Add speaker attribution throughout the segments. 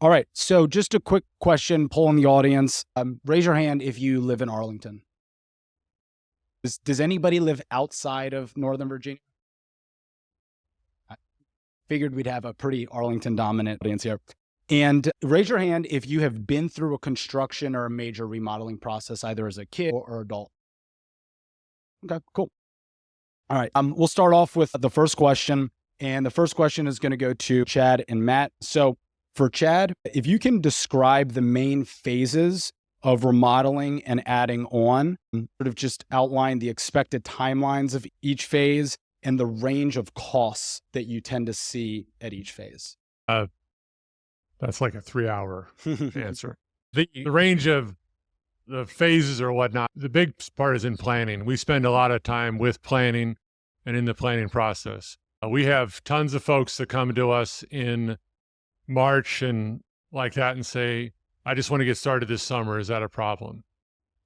Speaker 1: All right. So just a quick question, poll in the audience. Raise your hand if you live in Arlington. Does anybody live outside of Northern Virginia? I figured we'd have a pretty Arlington dominant audience here. And raise your hand if you have been through a construction or a major remodeling process, either as a kid or adult. Okay, cool. All right. We'll start off with the first question. And the first question is going to go to Chad and Matt. So for Chad, if you can describe the main phases of remodeling and adding on, sort of just outline the expected timelines of each phase and the range of costs that you tend to see at each phase.
Speaker 2: That's like a 3-hour answer. The range of the phases or whatnot, the big part is in planning. We spend a lot of time with planning and in the planning process. We have tons of folks that come to us in March and like that and say, I just want to get started this summer. Is that a problem?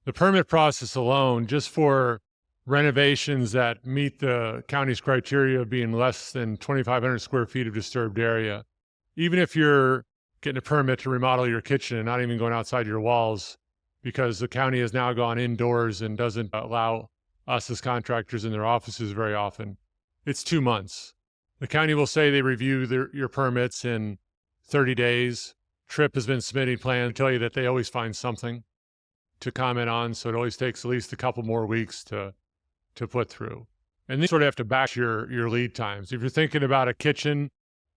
Speaker 2: The permit process alone, just for renovations that meet the county's criteria of being less than 2,500 square feet of disturbed area, even if you're getting a permit to remodel your kitchen and not even going outside your walls, because the county has now gone indoors and doesn't allow us as contractors in their offices very often, it's 2 months. The county will say they review your permits in 30 days. Tripp has been submitting plans to tell you that they always find something to comment on, so it always takes at least a couple more weeks to put through. And then you sort of have to back your lead times. If you're thinking about a kitchen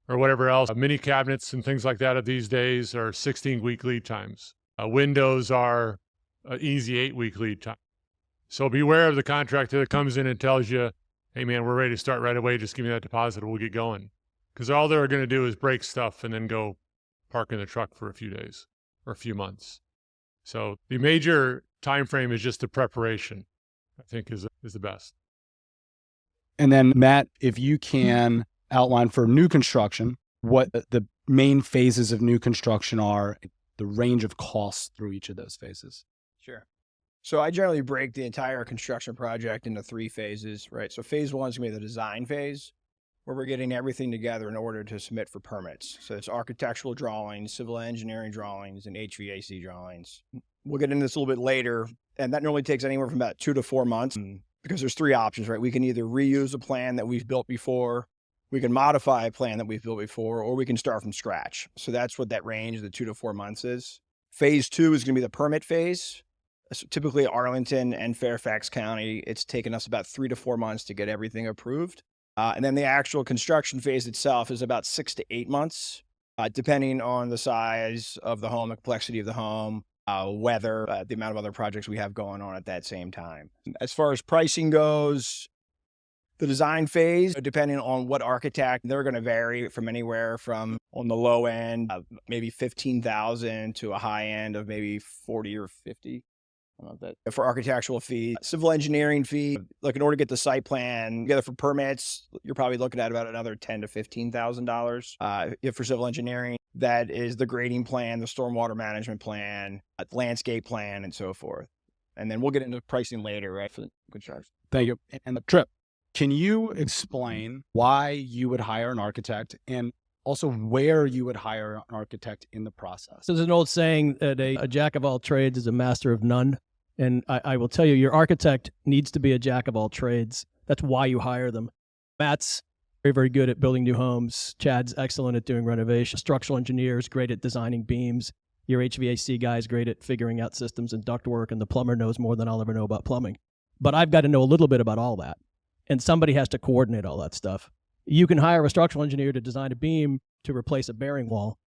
Speaker 2: or whatever else, mini cabinets and things like that of these days are 16-week lead times. Windows are an easy 8-week lead time. So beware of the contractor that comes in and tells you, hey man, we're ready to start right away, just give me that deposit and we'll get going. Because all they're going to do is break stuff and then go park in the truck for a few days or a few months. So the major time frame is just the preparation, I think is the best.
Speaker 1: And then Matt, if you can outline for new construction, what the main phases of new construction are, the range of costs through each of those phases.
Speaker 3: Sure. So I generally break the entire construction project into 3 phases, right? So phase 1 is going to be the design phase, where we're getting everything together in order to submit for permits. So it's architectural drawings, civil engineering drawings, and HVAC drawings. We'll get into this a little bit later, and that normally takes anywhere from about 2 to 4 months because there's 3 options, right? We can either reuse a plan that we've built before, we can modify a plan that we've built before, or we can start from scratch. So that's what that range, the 2 to 4 months is. Phase 2 is going to be the permit phase. So typically Arlington and Fairfax County, it's taken us about 3 to 4 months to get everything approved. And then the actual construction phase itself is about 6 to 8 months, depending on the size of the home, the complexity of the home, weather, the amount of other projects we have going on at that same time. As far as pricing goes, the design phase, depending on what architect, they're going to vary from anywhere from on the low end, maybe $15,000 to a high end of maybe 40 or 50. For architectural fee, civil engineering fee, like in order to get the site plan together for permits, you're probably looking at about another $10,000 to $15,000. If for civil engineering, that is the grading plan, the stormwater management plan, landscape plan, and so forth. And then we'll get into pricing later, right? For the construction.
Speaker 1: Thank you. And the Tripp, can you explain why you would hire an architect and also where you would hire an architect in the process?
Speaker 4: So there's an old saying that a jack of all trades is a master of none. And I will tell you, your architect needs to be a jack of all trades. That's why you hire them. Matt's very, very good at building new homes. Chad's excellent at doing renovation. Structural engineers, great at designing beams. Your HVAC guy's great at figuring out systems and ductwork, and the plumber knows more than I'll ever know about plumbing. But I've got to know a little bit about all that. And somebody has to coordinate all that stuff. You can hire a structural engineer to design a beam to replace a bearing wall,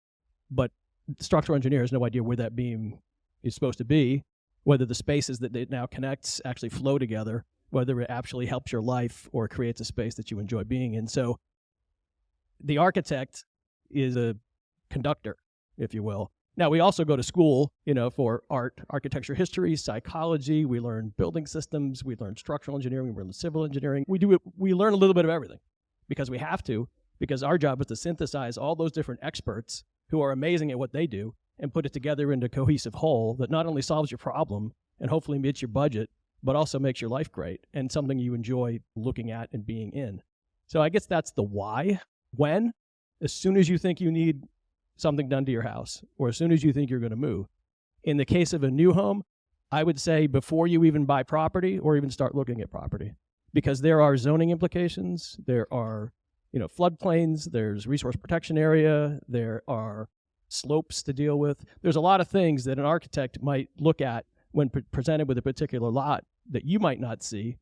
Speaker 4: but the structural engineer has no idea where that beam is supposed to be, whether the spaces that it now connects actually flow together, whether it actually helps your life or creates a space that you enjoy being in. So the architect is a conductor, if you will. Now, we also go to school, for art, architecture history, psychology. We learn building systems. We learn structural engineering. We learn civil engineering. We learn a little bit of everything because we have to, because our job is to synthesize all those different experts who are amazing at what they do and put it together into a cohesive whole that not only solves your problem and hopefully meets your budget, but also makes your life great and something you enjoy looking at and being in. So I guess that's the why. When? As soon as you think you need something done to your house, or as soon as you think you're going to move. In the case of a new home, I would say before you even buy property or even start looking at property, because there are zoning implications, there are floodplains, there's resource protection area, there are slopes to deal with. There's a lot of things that an architect might look at when presented with a particular lot that you might not see,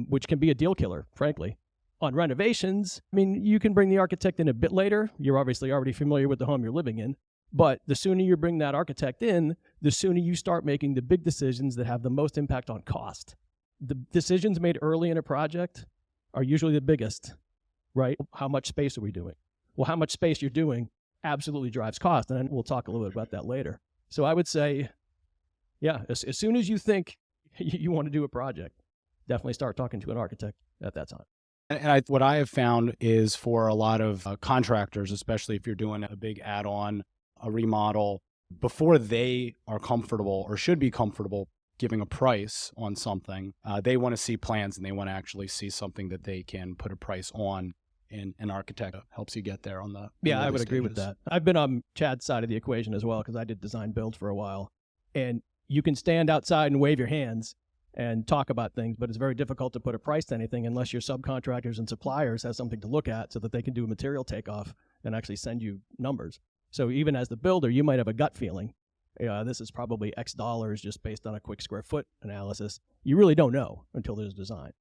Speaker 4: which can be a deal killer, frankly. On renovations, I mean, you can bring the architect in a bit later. You're obviously already familiar with the home you're living in. But the sooner you bring that architect in, the sooner you start making the big decisions that have the most impact on cost. The decisions made early in a project are usually the biggest, right? How much space are we doing? Well, how much space you're doing absolutely drives cost. And we'll talk a little bit about that later. So I would say, yeah, as soon as you think you want to do a project, definitely start talking to an architect at that time.
Speaker 1: And what I have found is for a lot of contractors, especially if you're doing a big add-on, a remodel, before they are comfortable or should be comfortable giving a price on something, they want to see plans and they want to actually see something that they can put a price on. And an architect helps you get there on the
Speaker 4: Yeah, I would agree with that. I've been on Chad's side of the equation as well because I did design build for a while. And you can stand outside and wave your hands and talk about things, but it's very difficult to put a price to anything unless your subcontractors and suppliers have something to look at so that they can do a material takeoff and actually send you numbers. So even as the builder, you might have a gut feeling. This is probably X dollars just based on a quick square foot analysis. You really don't know until there's design.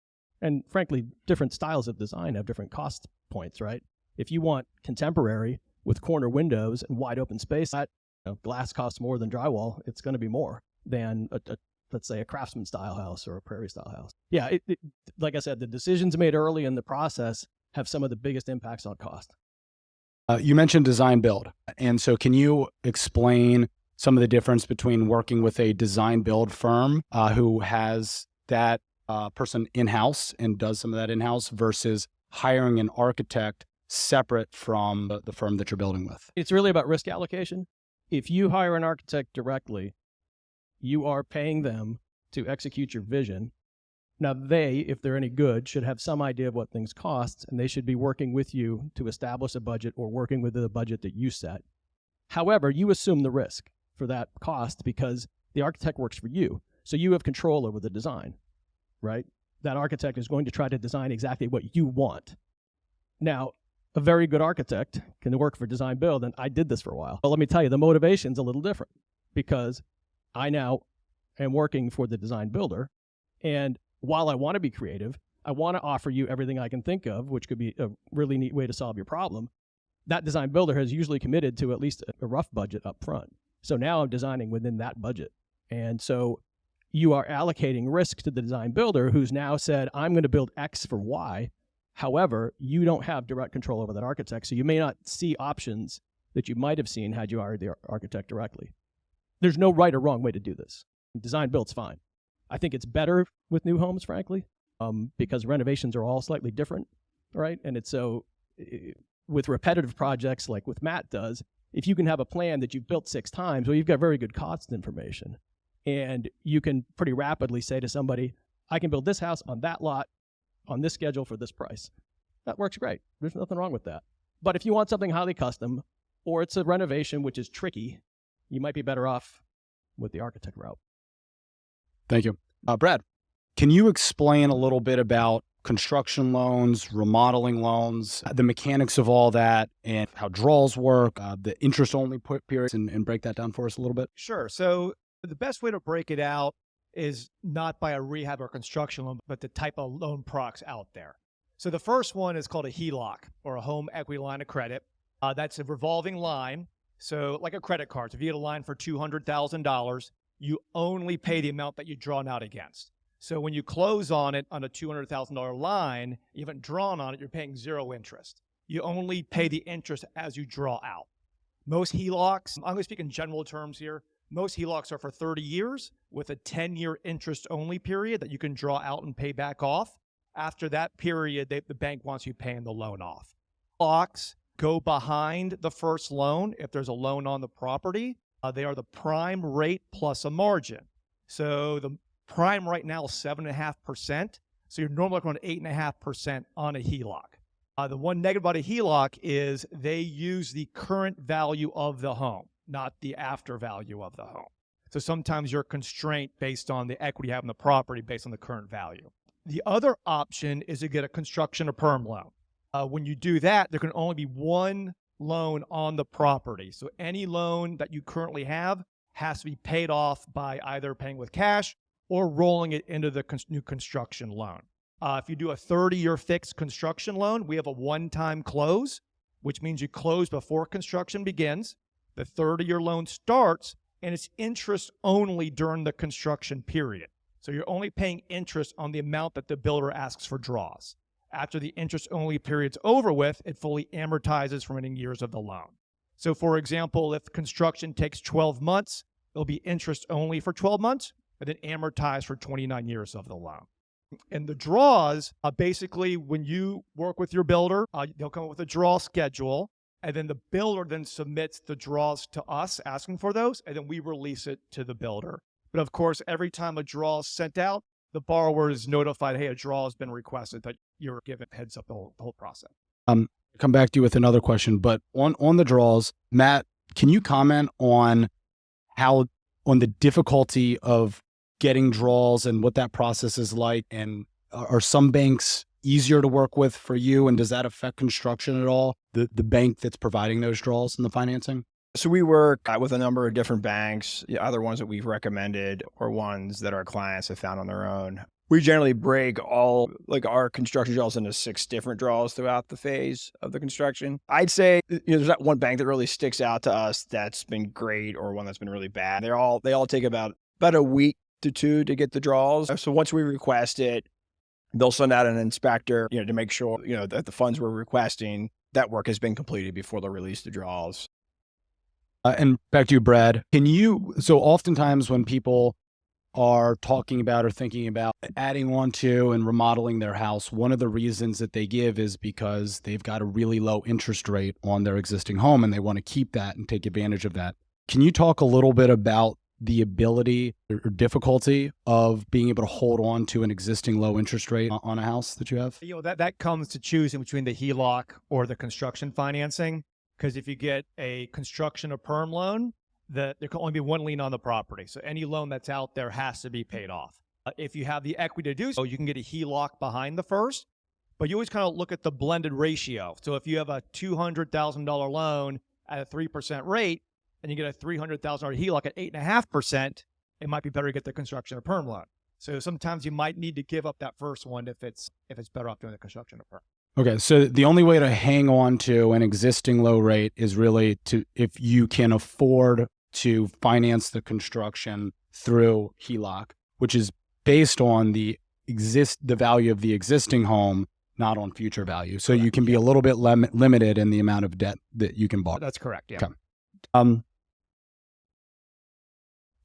Speaker 4: And frankly, different styles of design have different cost points, right? If you want contemporary with corner windows and wide open space, that glass costs more than drywall. It's going to be more than let's say a craftsman style house or a prairie style house. Yeah, like I said, the decisions made early in the process have some of the biggest impacts on cost.
Speaker 1: You mentioned design build. And so can you explain some of the difference between working with a design build firm who has that person in-house and does some of that in-house versus hiring an architect separate from the firm that you're building with?
Speaker 4: It's really about risk allocation. If you hire an architect directly, you are paying them to execute your vision. Now they, if they're any good, should have some idea of what things cost, and they should be working with you to establish a budget or working with the budget that you set. However, you assume the risk for that cost because the architect works for you. So you have control over the design, right? That architect is going to try to design exactly what you want. Now, a very good architect can work for design build, and I did this for a while. But let me tell you, the motivation's a little different because I now am working for the design builder, and while I want to be creative, I want to offer you everything I can think of, which could be a really neat way to solve your problem. That design builder has usually committed to at least a rough budget up front. So now I'm designing within that budget. And so you are allocating risk to the design builder who's now said, I'm going to build X for Y. However, you don't have direct control over that architect, so you may not see options that you might have seen had you hired the architect directly. There's no right or wrong way to do this. Design build's fine. I think it's better with new homes, frankly, because renovations are all slightly different, right? And it's so, with repetitive projects like with Matt does, if you can have a plan that you've built 6 times, well, you've got very good cost information. And you can pretty rapidly say to somebody, I can build this house on that lot on this schedule for this price. That works great. There's nothing wrong with that. But if you want something highly custom, or it's a renovation, which is tricky, you might be better off with the architect route.
Speaker 1: Thank you. Brad, can you explain a little bit about construction loans, remodeling loans, the mechanics of all that, and how draws work, the interest-only periods, and break that down for us a little bit?
Speaker 5: Sure. So the best way to break it out is not by a rehab or construction loan, but the type of loan products out there. So the first one is called a HELOC, or a home equity line of credit. That's a revolving line. So like a credit card. So if you get a line for $200,000, you only pay the amount that you've drawn out against. So when you close on it on a $200,000 line, you haven't drawn on it, you're paying 0 interest. You only pay the interest as you draw out. Most HELOCs, I'm going to speak in general terms here, most HELOCs are for 30 years with a 10-year interest-only period that you can draw out and pay back off. After that period, the bank wants you paying the loan off. HELOCs go behind the first loan if there's a loan on the property. They are the prime rate plus a margin. So the prime right now is 7.5%. So you're normally going to 8.5% on a HELOC. The one negative about a HELOC is they use the current value of the home, not the after value of the home. So sometimes you're constrained based on the equity you have in the property based on the current value. The other option is to get a construction or perm loan. When you do that, there can only be one loan on the property. So any loan that you currently have has to be paid off by either paying with cash or rolling it into the new construction loan. If you do a 30-year fixed construction loan, we have a one-time close, which means you close before construction begins. The 30-year loan starts, and it's interest only during the construction period. So you're only paying interest on the amount that the builder asks for draws. After the interest-only period's over with, it fully amortizes for remaining years of the loan. So for example, if construction takes 12 months, it'll be interest only for 12 months, and then amortize for 29 years of the loan. And the draws, basically when you work with your builder, they'll come up with a draw schedule, and then the builder then submits the draws to us asking for those, and then we release it to the builder. But of course, every time a draw is sent out, the borrower is notified, hey, a draw has been requested, that you're given heads up the whole process.
Speaker 1: Come back to you with another question, but on the draws, Matt, can you comment on the difficulty of getting draws and what that process is like? And are some banks easier to work with for you? And does that affect construction at all? The bank that's providing those draws and the financing?
Speaker 3: So we work with a number of different banks, other ones that we've recommended or ones that our clients have found on their own. We generally break our construction draws into 6 different draws throughout the phase of the construction. I'd say there's not one bank that really sticks out to us that's been great or one that's been really bad. They all take about a week to 2 to get the draws. So once we request it, they'll send out an inspector, to make sure, that the funds we're requesting, that work has been completed before they'll release the draws.
Speaker 1: And back to you, Brad. So oftentimes when people are talking about or thinking about adding on to and remodeling their house, one of the reasons that they give is because they've got a really low interest rate on their existing home and they want to keep that and take advantage of that. Can you talk a little bit about the ability or difficulty of being able to hold on to an existing low interest rate on a house that you have?
Speaker 5: That comes to choosing between the HELOC or the construction financing. Because if you get a construction or perm loan, there can only be one lien on the property. So any loan that's out there has to be paid off. If you have the equity to do so, you can get a HELOC behind the first, but you always kind of look at the blended ratio. So if you have a $200,000 loan at a 3% rate and you get a $300,000 HELOC at 8.5%, it might be better to get the construction or perm loan. So sometimes you might need to give up that first one if it's better off doing the construction or perm.
Speaker 1: Okay, so the only way to hang on to an existing low rate is really if you can afford to finance the construction through HELOC, which is based on the value of the existing home, not on future value. So you can be a little bit limited in the amount of debt that you can borrow.
Speaker 5: That's correct, yeah.
Speaker 1: Okay.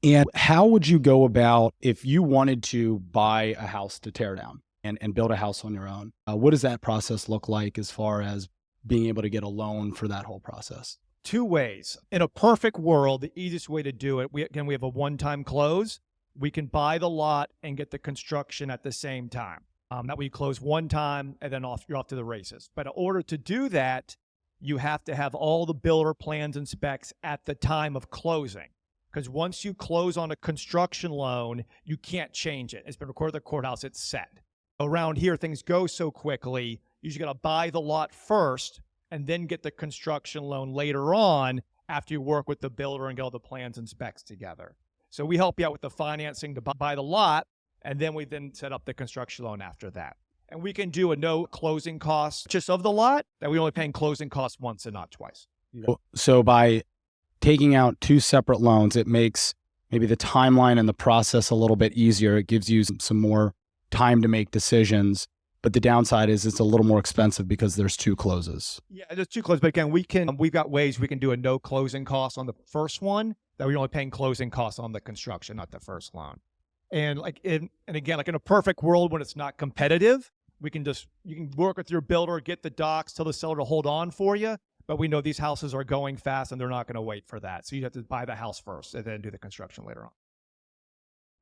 Speaker 1: And how would you go about if you wanted to buy a house to tear down and build a house on your own? What does that process look like as far as being able to get a loan for that whole process?
Speaker 5: 2 ways. In a perfect world, the easiest way to do it, we have a one-time close. We can buy the lot and get the construction at the same time. That way you close one time and then you're off to the races. But in order to do that, you have to have all the builder plans and specs at the time of closing. Because once you close on a construction loan, you can't change it. It's been recorded at the courthouse, it's set. Around here, things go so quickly, you just got to buy the lot first and then get the construction loan later on after you work with the builder and get all the plans and specs together. So we help you out with the financing to buy the lot, and then we set up the construction loan after that. And we can do a no closing costs just of the lot, that we only paying closing costs once and not twice.
Speaker 1: So by taking out 2 separate loans, it makes maybe the timeline and the process a little bit easier. It gives you some more time to make decisions. But the downside is it's a little more expensive because there's 2 closes.
Speaker 5: Yeah, there's 2 closes. But again, we've got ways we can do a no closing costs on the first one, that we're only paying closing costs on the construction, not the first loan. And again, like in a perfect world when it's not competitive, you can work with your builder, get the docs, tell the seller to hold on for you. But we know these houses are going fast and they're not going to wait for that. So you have to buy the house first and then do the construction later on.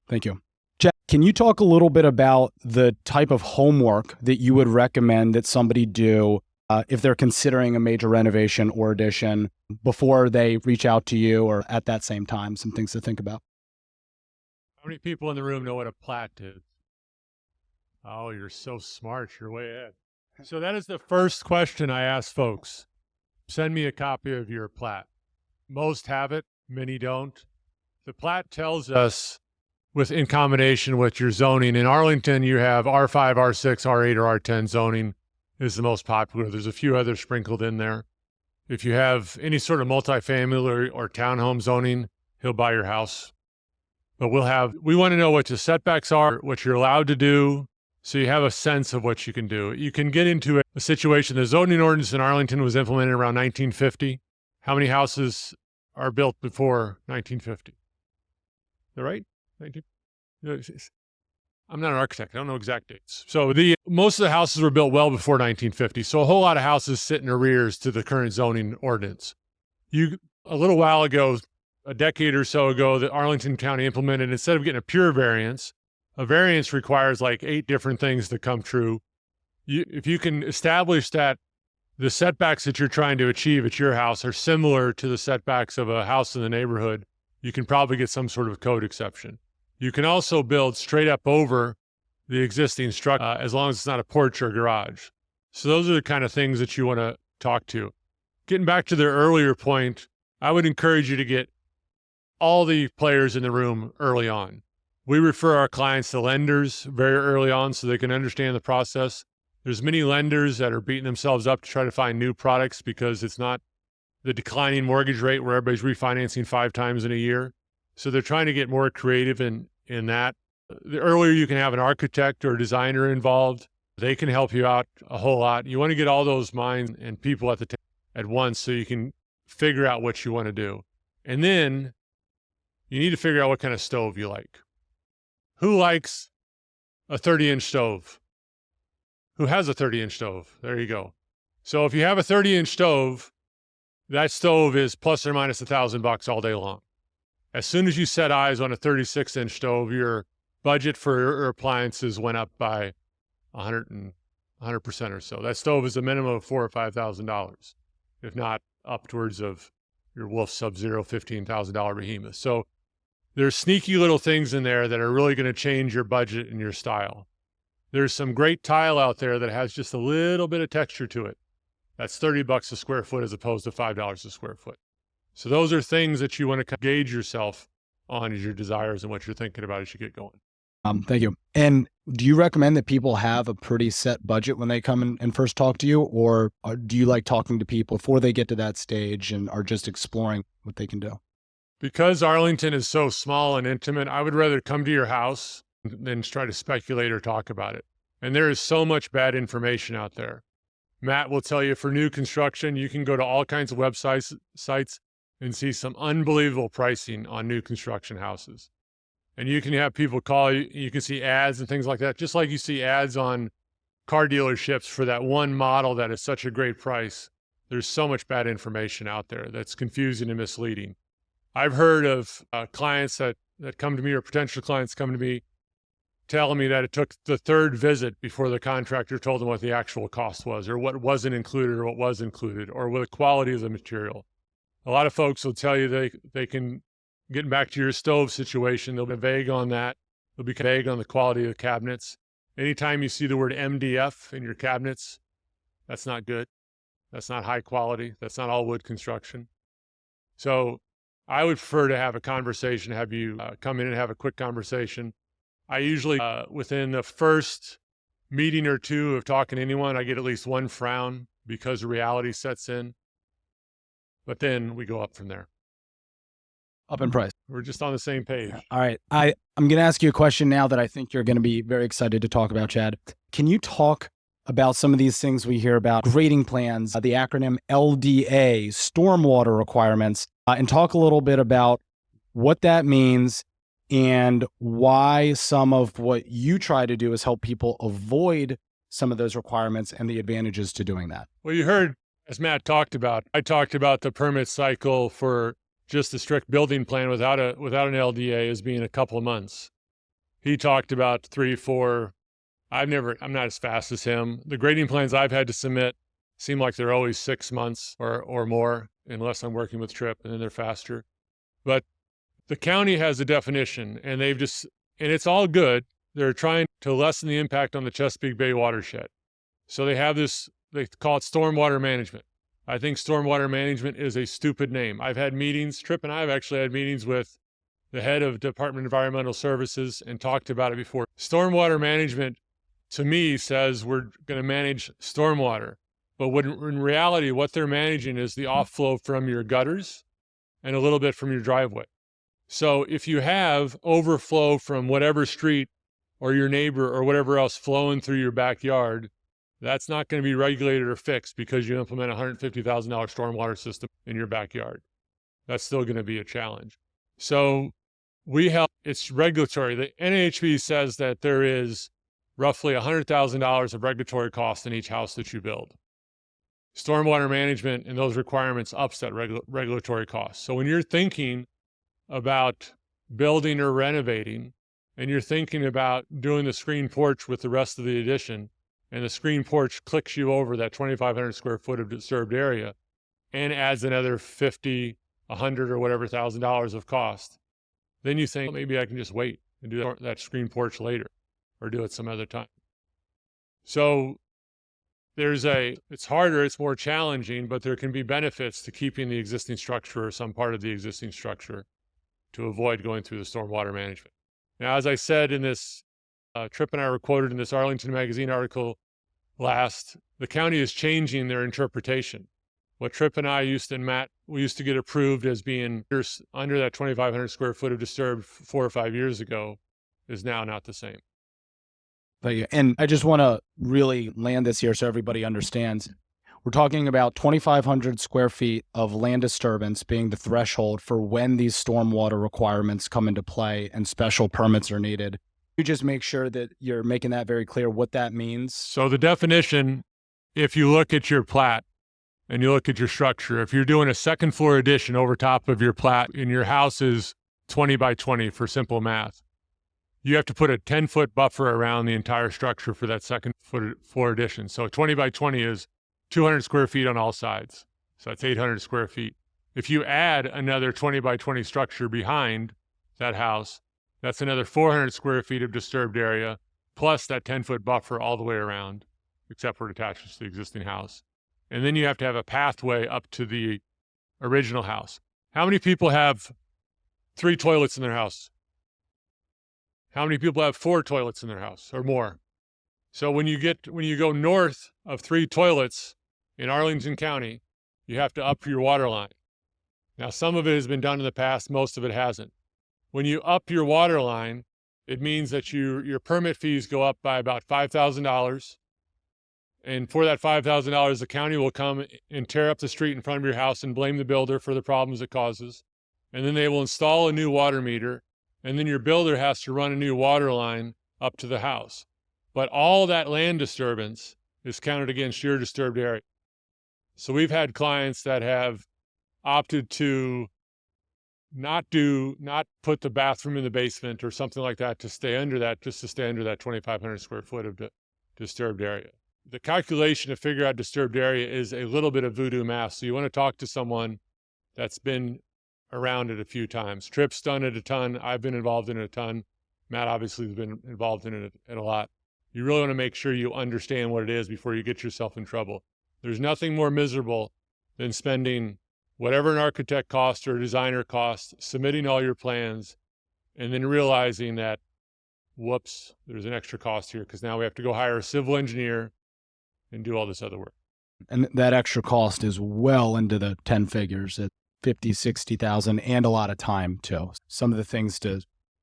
Speaker 1: Thank you. Jack, can you talk a little bit about the type of homework that you would recommend that somebody do if they're considering a major renovation or addition before they reach out to you or at that same time? Some things to think about.
Speaker 2: How many people in the room know what a plat is? Oh, you're so smart. You're way ahead. So that is the first question I ask folks. Send me a copy of your plat. Most have it, many don't. The plat tells us, in combination with your zoning, in Arlington, you have R5, R6, R8, or R10 zoning is the most popular. There's a few others sprinkled in there. If you have any sort of multifamily or townhome zoning, he'll buy your house. But we want to know what the setbacks are, what you're allowed to do, so you have a sense of what you can do. You can get into a situation, the zoning ordinance in Arlington was implemented around 1950. How many houses are built before 1950? Is that right? 19? I'm not an architect. I don't know exact dates. So most of the houses were built well before 1950. So a whole lot of houses sit in arrears to the current zoning ordinance. A little while ago, a decade or so ago, that Arlington County implemented, instead of getting a pure variance, a variance requires like 8 different things to come true. If you can establish that the setbacks that you're trying to achieve at your house are similar to the setbacks of a house in the neighborhood, you can probably get some sort of code exception. You can also build straight up over the existing structure as long as it's not a porch or garage. So those are the kind of things that you want to talk to. Getting back to their earlier point, I would encourage you to get all the players in the room early on. We refer our clients to lenders very early on so they can understand the process. There's many lenders that are beating themselves up to try to find new products because it's not the declining mortgage rate where everybody's refinancing 5 times in a year. So they're trying to get more creative in that. The earlier you can have an architect or designer involved, they can help you out a whole lot. You want to get all those minds and people at the table at once so you can figure out what you want to do. And then you need to figure out what kind of stove you like. Who likes a 30-inch stove? Who has a 30-inch stove? There you go. So if you have a 30-inch stove, that stove is plus or minus $1,000 all day long. As soon as you set eyes on a 36-inch stove, your budget for your appliances went up by 100% or so. That stove is a minimum of $4,000 or $5,000, if not upwards of your Wolf Sub-Zero $15,000 behemoth. So there's sneaky little things in there that are really going to change your budget and your style. There's some great tile out there that has just a little bit of texture to it. That's $30 a square foot as opposed to $5 a square foot. So those are things that you want to gauge yourself on as your desires and what you're thinking about as you get going.
Speaker 1: Thank you. And do you recommend that people have a pretty set budget when they come and first talk to you? Or do you like talking to people before they get to that stage and are just exploring what they can do?
Speaker 2: Because Arlington is so small and intimate, I would rather come to your house than try to speculate or talk about it. And there is so much bad information out there. Matt will tell you for new construction, you can go to all kinds of websites and see some unbelievable pricing on new construction houses. And you can have people call you, you can see ads and things like that, just like you see ads on car dealerships for that one model that is such a great price. There's so much bad information out there that's confusing and misleading. I've heard of clients that come to me, or potential clients come to me, telling me that it took the 3rd visit before the contractor told them what the actual cost was, or what wasn't included, or what was included, or what the quality of the material. A lot of folks will tell you they can, getting back to your stove situation, they'll be vague on that. They'll be vague on the quality of the cabinets. Anytime you see the word MDF in your cabinets, that's not good. That's not high quality. That's not all wood construction. So I would prefer to have a conversation, have you come in and have a quick conversation. I usually, within the first meeting or two of talking to anyone, I get at least one frown because reality sets in. But then we go up from there.
Speaker 1: Up in price.
Speaker 2: We're just on the same page.
Speaker 1: All right. I'm going to ask you a question now that I think you're going to be very excited to talk about, Chad. Can you talk about some of these things we hear about, grading plans, the acronym LDA, stormwater requirements, and talk a little bit about what that means and why some of what you try to do is help people avoid some of those requirements and the advantages to doing that?
Speaker 2: Well, you heard, as Matt talked about, I talked about the permit cycle for just a strict building plan without an LDA as being a couple of months. He talked about 3, 4. I'm not as fast as him. The grading plans I've had to submit seem like they're always 6 months or more, unless I'm working with Tripp, and then they're faster. But the county has a definition, and and it's all good. They're trying to lessen the impact on the Chesapeake Bay watershed. So they have this, they call it stormwater management. I think stormwater management is a stupid name. I've had meetings, Tripp and I have actually had meetings with the head of Department of Environmental Services and talked about it before. Stormwater management, to me, says we're going to manage stormwater. But in reality, what they're managing is the offlow from your gutters and a little bit from your driveway. So if you have overflow from whatever street or your neighbor or whatever else flowing through your backyard, that's not going to be regulated or fixed because you implement a $150,000 stormwater system in your backyard. That's still going to be a challenge. So it's regulatory. The NHB says that there is roughly $100,000 of regulatory cost in each house that you build. Stormwater management and those requirements ups that regulatory cost. So when you're thinking about building or renovating, and you're thinking about doing the screen porch with the rest of the addition, and the screen porch clicks you over that 2,500 square foot of disturbed area and adds another 50, 100 or whatever $1,000 of cost, then you think, well, maybe I can just wait and do that screen porch later or do it some other time. So it's harder, it's more challenging, but there can be benefits to keeping the existing structure or some part of the existing structure to avoid going through the stormwater management. Now, as I said in this, Tripp and I were quoted in this Arlington magazine article last, the county is changing their interpretation. What Tripp and I we used to get approved as being under that 2,500 square foot of disturbed 4 or 5 years ago is now not the same.
Speaker 1: And I just want to really land this here so everybody understands. We're talking about 2,500 square feet of land disturbance being the threshold for when these stormwater requirements come into play and special permits are needed. You just make sure that you're making that very clear what that means.
Speaker 2: So the definition, if you look at your plat and you look at your structure, if you're doing a second floor addition over top of your plat and your house is 20 by 20 for simple math, you have to put a 10-foot buffer around the entire structure for that second floor addition. So 20 by 20 is 200 square feet on all sides. So that's 800 square feet. If you add another 20 by 20 structure behind that house, that's another 400 square feet of disturbed area, plus that 10-foot buffer all the way around, except where it attaches to the existing house. And then you have to have a pathway up to the original house. How many people have 3 toilets in their house? How many people have 4 toilets in their house or more? So when you go north of 3 toilets in Arlington County, you have to up your water line. Now, some of it has been done in the past, most of it hasn't. When you up your water line, it means that your permit fees go up by about $5,000. And for that $5,000, the county will come and tear up the street in front of your house and blame the builder for the problems it causes. And then they will install a new water meter, and then your builder has to run a new water line up to the house. But all that land disturbance is counted against your disturbed area. So we've had clients that have opted to not put the bathroom in the basement or something like that to stay under that, just to stay under that 2,500 square foot of disturbed area. The calculation to figure out disturbed area is a little bit of voodoo math. So you want to talk to someone that's been around it a few times. Tripp's done it a ton. I've been involved in it a ton. Matt obviously has been involved in it a lot. You really want to make sure you understand what it is before you get yourself in trouble. There's nothing more miserable than spending whatever an architect costs or a designer costs, submitting all your plans, and then realizing that, whoops, there's an extra cost here because now we have to go hire a civil engineer and do all this other work.
Speaker 1: And that extra cost is well into the 10 figures at 50, 60,000 and a lot of time too. Some of the things to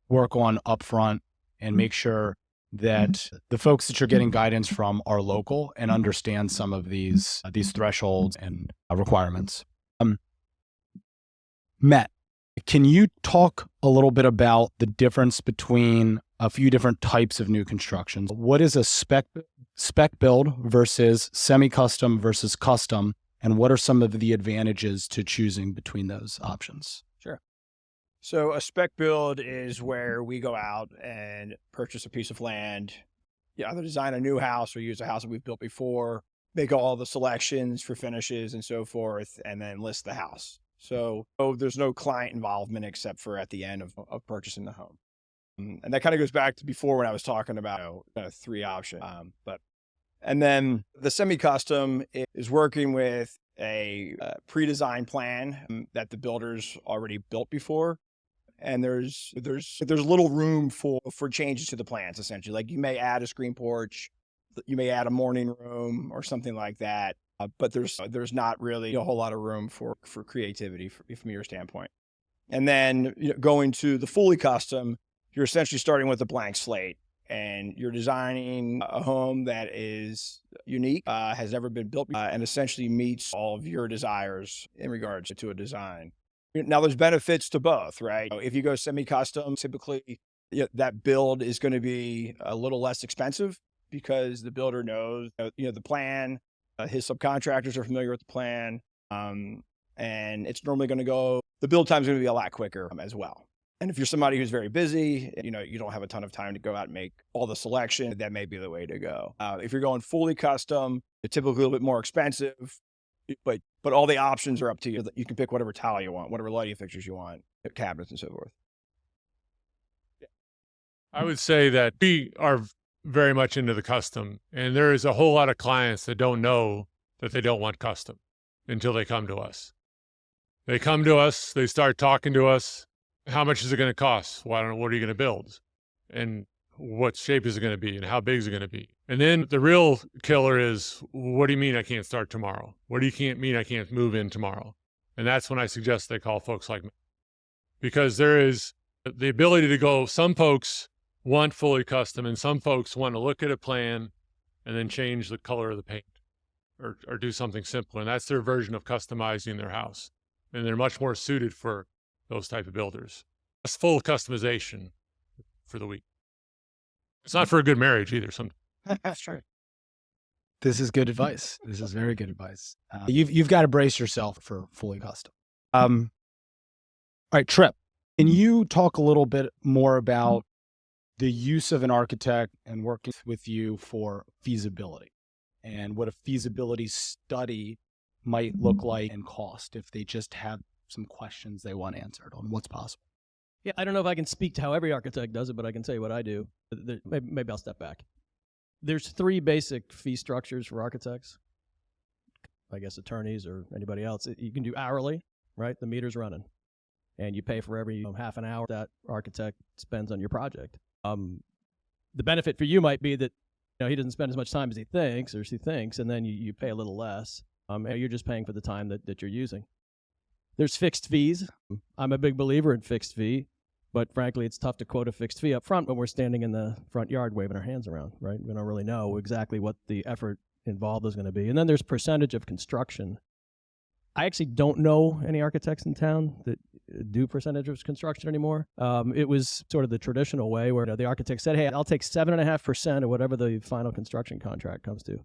Speaker 1: work on upfront and make sure that the folks that you're getting guidance from are local and understand some of these thresholds and requirements. Matt, can you talk a little bit about the difference between a few different types of new constructions? What is a spec build versus semi-custom versus custom? And what are some of the advantages to choosing between those options?
Speaker 3: Sure. So a spec build is where we go out and purchase a piece of land, either design a new house or use a house that we've built before, make all the selections for finishes and so forth, and then list the house. So there's no client involvement except for at the end of purchasing the home. And that kind of goes back to before when I was talking about three options. And then the semi-custom is working with a pre-designed plan that the builder's already built before. And there's little room for changes to the plans, essentially. Like you may add a screen porch, you may add a morning room or something like that. But there's not really a whole lot of room for creativity from your standpoint. And then going to the fully custom, you're essentially starting with a blank slate, and you're designing a home that is unique, has never been built, and essentially meets all of your desires in regards to a design. Now, there's benefits to both, right? If you go semi-custom, typically that build is going to be a little less expensive because the builder knows, the plan. His subcontractors are familiar with the plan, and it's normally going to go. The build time is going to be a lot quicker as well. And if you're somebody who's very busy, you don't have a ton of time to go out and make all the selection, that may be the way to go. If you're going fully custom, it's typically a little bit more expensive, but all the options are up to you. You can pick whatever tile you want, whatever lighting fixtures you want, cabinets and so forth.
Speaker 2: I would say that we are very much into the custom, and there is a whole lot of clients that don't know that they don't want custom until they come to us. They come to us, they start talking to us. How much is it going to cost? Well, I don't know. What are you going to build? And what shape is it going to be? And how big is it going to be? And then the real killer is, what do you mean I can't start tomorrow? What do you mean I can't move in tomorrow? And that's when I suggest they call folks like me. Because there is the ability to go, some folks want fully custom, and some folks want to look at a plan and then change the color of the paint or do something simpler. And that's their version of customizing their house. And they're much more suited for those type of builders. That's full customization for the week. It's not for a good marriage either.
Speaker 1: That's true. This is good advice. This is very good advice. You've got to brace yourself for fully custom. All right, Tripp, can you talk a little bit more about the use of an architect and working with you for feasibility and what a feasibility study might look like and cost if they just have some questions they want answered on what's possible?
Speaker 4: Yeah, I don't know if I can speak to how every architect does it, but I can tell you what I do. Maybe I'll step back. There's three basic fee structures for architects. I guess attorneys or anybody else. You can do hourly, right? The meter's running. And you pay for every half an hour that architect spends on your project. The benefit for you might be that he doesn't spend as much time as he thinks or she thinks, and then you pay a little less. And you're just paying for the time that you're using. There's fixed fees. I'm a big believer in fixed fee, but frankly, it's tough to quote a fixed fee up front when we're standing in the front yard waving our hands around, right? We don't really know exactly what the effort involved is going to be. And then there's percentage of construction. I actually don't know any architects in town that do percentage of construction anymore. It was sort of the traditional way where the architect said, hey, I'll take 7.5% of whatever the final construction contract comes to,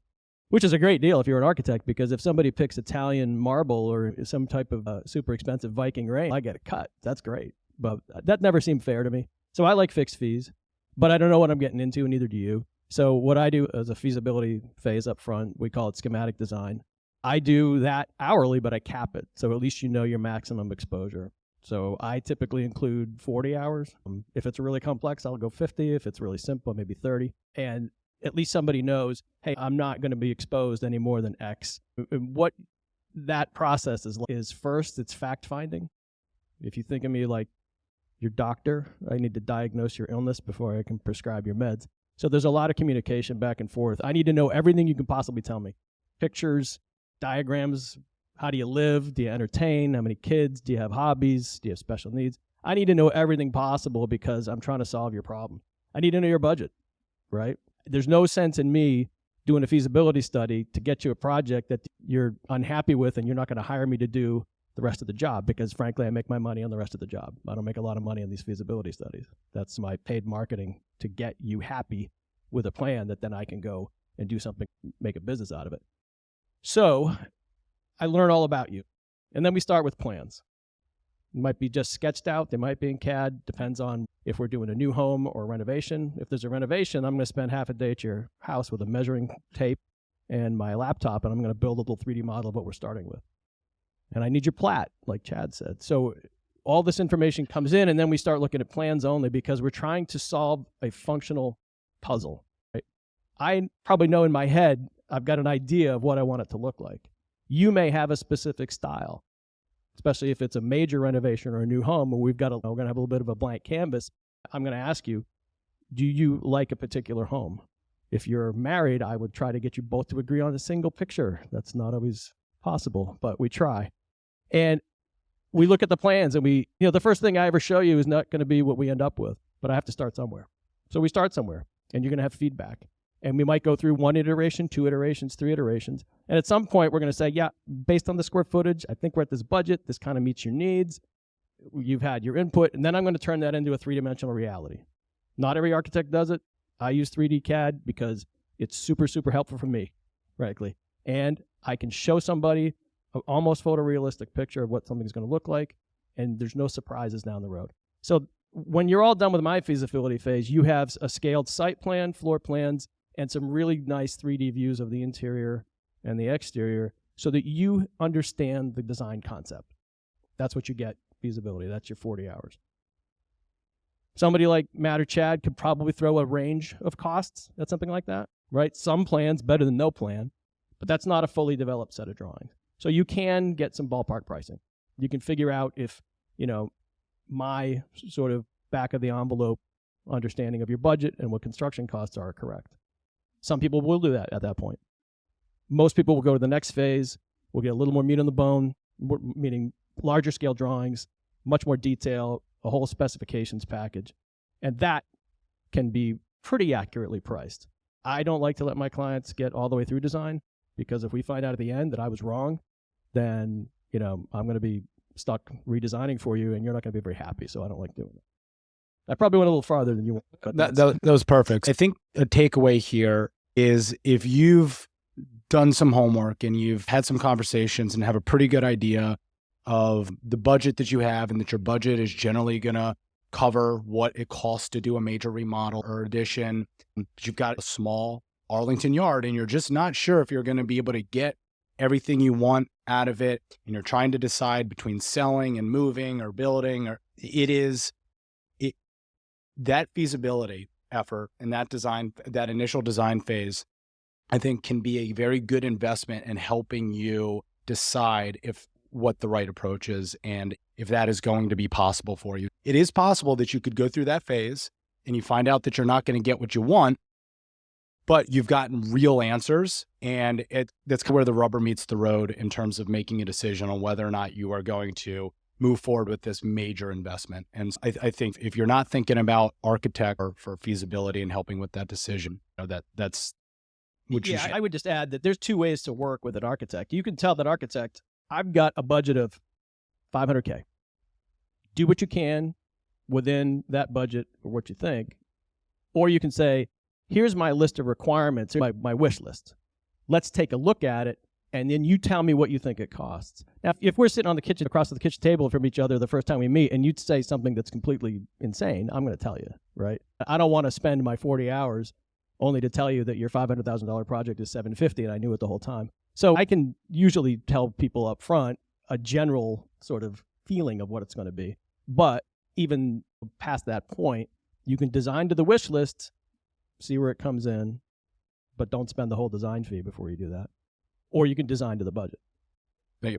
Speaker 4: which is a great deal if you're an architect, because if somebody picks Italian marble or some type of super expensive Viking rain, I get a cut. That's great. But that never seemed fair to me. So I like fixed fees, but I don't know what I'm getting into, and neither do you. So what I do as a feasibility phase up front, we call it schematic design. I do that hourly, but I cap it. So at least your maximum exposure. So I typically include 40 hours. If it's really complex, I'll go 50. If it's really simple, maybe 30. And at least somebody knows, hey, I'm not going to be exposed any more than X. What that process is first, it's fact-finding. If you think of me like your doctor, I need to diagnose your illness before I can prescribe your meds. So there's a lot of communication back and forth. I need to know everything you can possibly tell me. Pictures, diagrams, how do you live? Do you entertain? How many kids? Do you have hobbies? Do you have special needs? I need to know everything possible because I'm trying to solve your problem. I need to know your budget, right? There's no sense in me doing a feasibility study to get you a project that you're unhappy with and you're not going to hire me to do the rest of the job because, frankly, I make my money on the rest of the job. I don't make a lot of money on these feasibility studies. That's my paid marketing to get you happy with a plan that then I can go and do something, make a business out of it. So I learn all about you. And then we start with plans. It might be just sketched out. They might be in CAD. Depends on if we're doing a new home or renovation. If there's a renovation, I'm going to spend half a day at your house with a measuring tape and my laptop, and I'm going to build a little 3D model of what we're starting with. And I need your plat, like Chad said. So all this information comes in, and then we start looking at plans only because we're trying to solve a functional puzzle. Right? I probably know in my head, I've got an idea of what I want it to look like. You may have a specific style, especially if it's a major renovation or a new home, where we're going to have a little bit of a blank canvas. I'm going to ask you, do you like a particular home? If you're married, I would try to get you both to agree on a single picture. That's not always possible, but we try. And we look at the plans, and the first thing I ever show you is not going to be what we end up with, but I have to start somewhere. So we start somewhere, and you're going to have feedback. And we might go through 1 iteration, 2 iterations, 3 iterations. And at some point, we're going to say, yeah, based on the square footage, I think we're at this budget. This kind of meets your needs. You've had your input. And then I'm going to turn that into a 3-dimensional reality. Not every architect does it. I use 3D CAD because it's super, super helpful for me, frankly. And I can show somebody an almost photorealistic picture of what something's going to look like, and there's no surprises down the road. So when you're all done with my feasibility phase, you have a scaled site plan, floor plans, and some really nice 3D views of the interior and the exterior so that you understand the design concept. That's what you get, feasibility. That's your 40 hours. Somebody like Matt or Chad could probably throw a range of costs at something like that, right? Some plans better than no plan, but that's not a fully developed set of drawings. So you can get some ballpark pricing. You can figure out if, my sort of back of the envelope understanding of your budget and what construction costs are correct. Some people will do that at that point. Most people will go to the next phase. We'll get a little more meat on the bone, meaning larger scale drawings, much more detail, a whole specifications package. And that can be pretty accurately priced. I don't like to let my clients get all the way through design, because if we find out at the end that I was wrong, then, I'm going to be stuck redesigning for you, and you're not going to be very happy. So I don't like doing it. I probably went a little farther than you want.
Speaker 1: That was perfect. I think a takeaway here is if you've done some homework and you've had some conversations and have a pretty good idea of the budget that you have, and that your budget is generally going to cover what it costs to do a major remodel or addition, you've got a small Arlington yard and you're just not sure if you're going to be able to get everything you want out of it, and you're trying to decide between selling and moving or building, or that feasibility effort and that initial design phase, I think, can be a very good investment in helping you decide what the right approach is and if that is going to be possible for you. It is possible that you could go through that phase and you find out that you're not going to get what you want, but you've gotten real answers, and that's where the rubber meets the road in terms of making a decision on whether or not you are going to move forward with this major investment. And I think if you're not thinking about architect for feasibility and helping with that decision, that's what you should.
Speaker 4: I would just add that there's 2 ways to work with an architect. You can tell that architect, I've got a budget of $500K. Do what you can within that budget or what you think. Or you can say, here's my list of requirements, my wish list. Let's take a look at it, and then you tell me what you think it costs. Now, if we're sitting on the kitchen, across the kitchen table from each other the first time we meet, and you'd say something that's completely insane, I'm going to tell you, right? I don't want to spend my 40 hours only to tell you that your $500,000 project is $750, and I knew it the whole time. So I can usually tell people up front a general sort of feeling of what it's going to be. But even past that point, you can design to the wish list, see where it comes in, but don't spend the whole design fee before you do that. Or you can design to the budget.
Speaker 1: All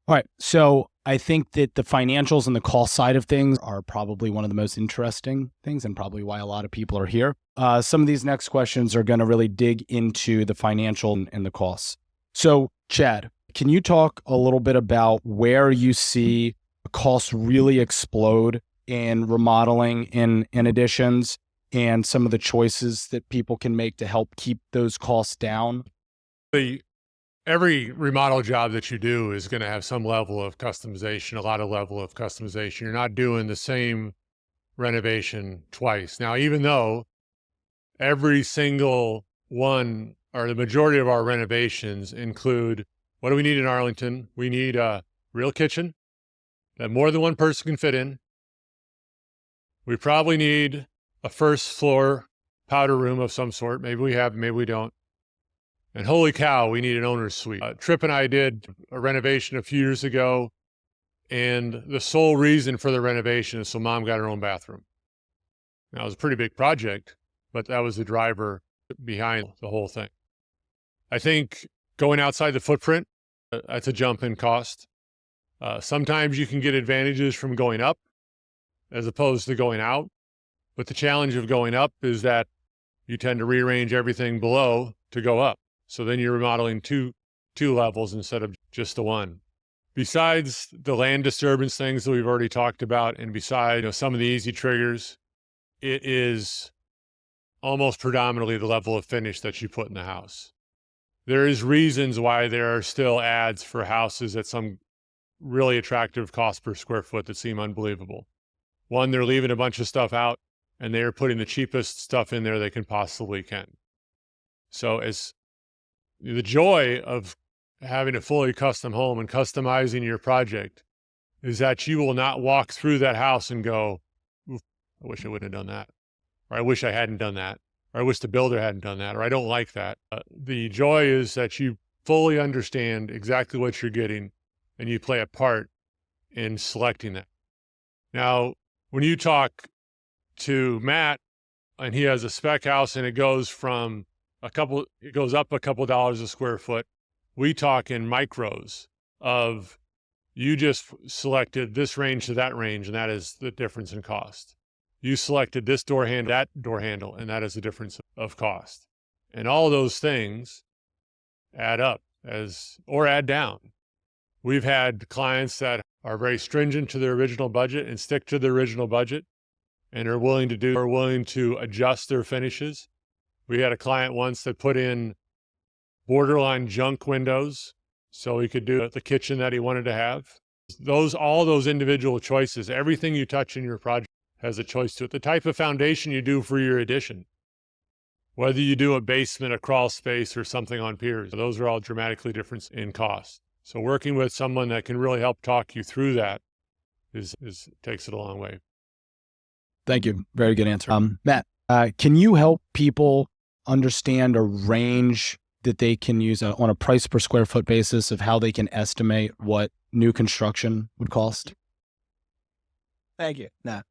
Speaker 1: right. So I think that the financials and the cost side of things are probably one of the most interesting things, and probably why a lot of people are here. Some of these next questions are going to really dig into the financial and the costs. So Chad, can you talk a little bit about where you see costs really explode in remodeling and additions, and some of the choices that people can make to help keep those costs down?
Speaker 2: Every remodel job that you do is going to have some level of customization, a lot of level of customization. You're not doing the same renovation twice. Now, even though every single one, or the majority of our renovations include, what do we need in Arlington? We need a real kitchen that more than one person can fit in. We probably need a first floor powder room of some sort. Maybe we have, maybe we don't. And holy cow, we need an owner's suite. Tripp and I did a renovation a few years ago, and the sole reason for the renovation is so mom got her own bathroom. Now, it was a pretty big project, but that was the driver behind the whole thing. I think going outside the footprint, that's a jump in cost. Sometimes you can get advantages from going up as opposed to going out. But the challenge of going up is that you tend to rearrange everything below to go up. So then you're remodeling two levels instead of just the one. Besides the land disturbance things that we've already talked about, and besides some of the easy triggers, it is almost predominantly the level of finish that you put in the house. There is reasons why there are still ads for houses at some really attractive cost per square foot that seem unbelievable. One, they're leaving a bunch of stuff out, and they're putting the cheapest stuff in there they can possibly can. So as the joy of having a fully custom home and customizing your project is that you will not walk through that house and go, "Oof, I wish I wouldn't have done that," or "I wish I hadn't done that," or "I wish the builder hadn't done that," or "I don't like that." The joy is that you fully understand exactly what you're getting and you play a part in selecting that. Now, when you talk to Matt and he has a spec house and it goes up a couple dollars a square foot, we talk in micros of you just selected this range to that range, and that is the difference in cost. You selected this door handle, that door handle, and that is the difference of cost. And all of those things add up or add down. We've had clients that are very stringent to their original budget and stick to the original budget and are willing to adjust their finishes. We had a client once that put in borderline junk windows so he could do the kitchen that he wanted to have. All those individual choices, everything you touch in your project has a choice to it. The type of foundation you do for your addition, whether you do a basement, a crawl space, or something on piers, those are all dramatically different in cost. So working with someone that can really help talk you through that takes it a long way.
Speaker 1: Thank you. Very good answer. Matt, can you help people understand a range that they can use on a price per square foot basis of how they can estimate what new construction would cost?
Speaker 3: Thank you. Nah.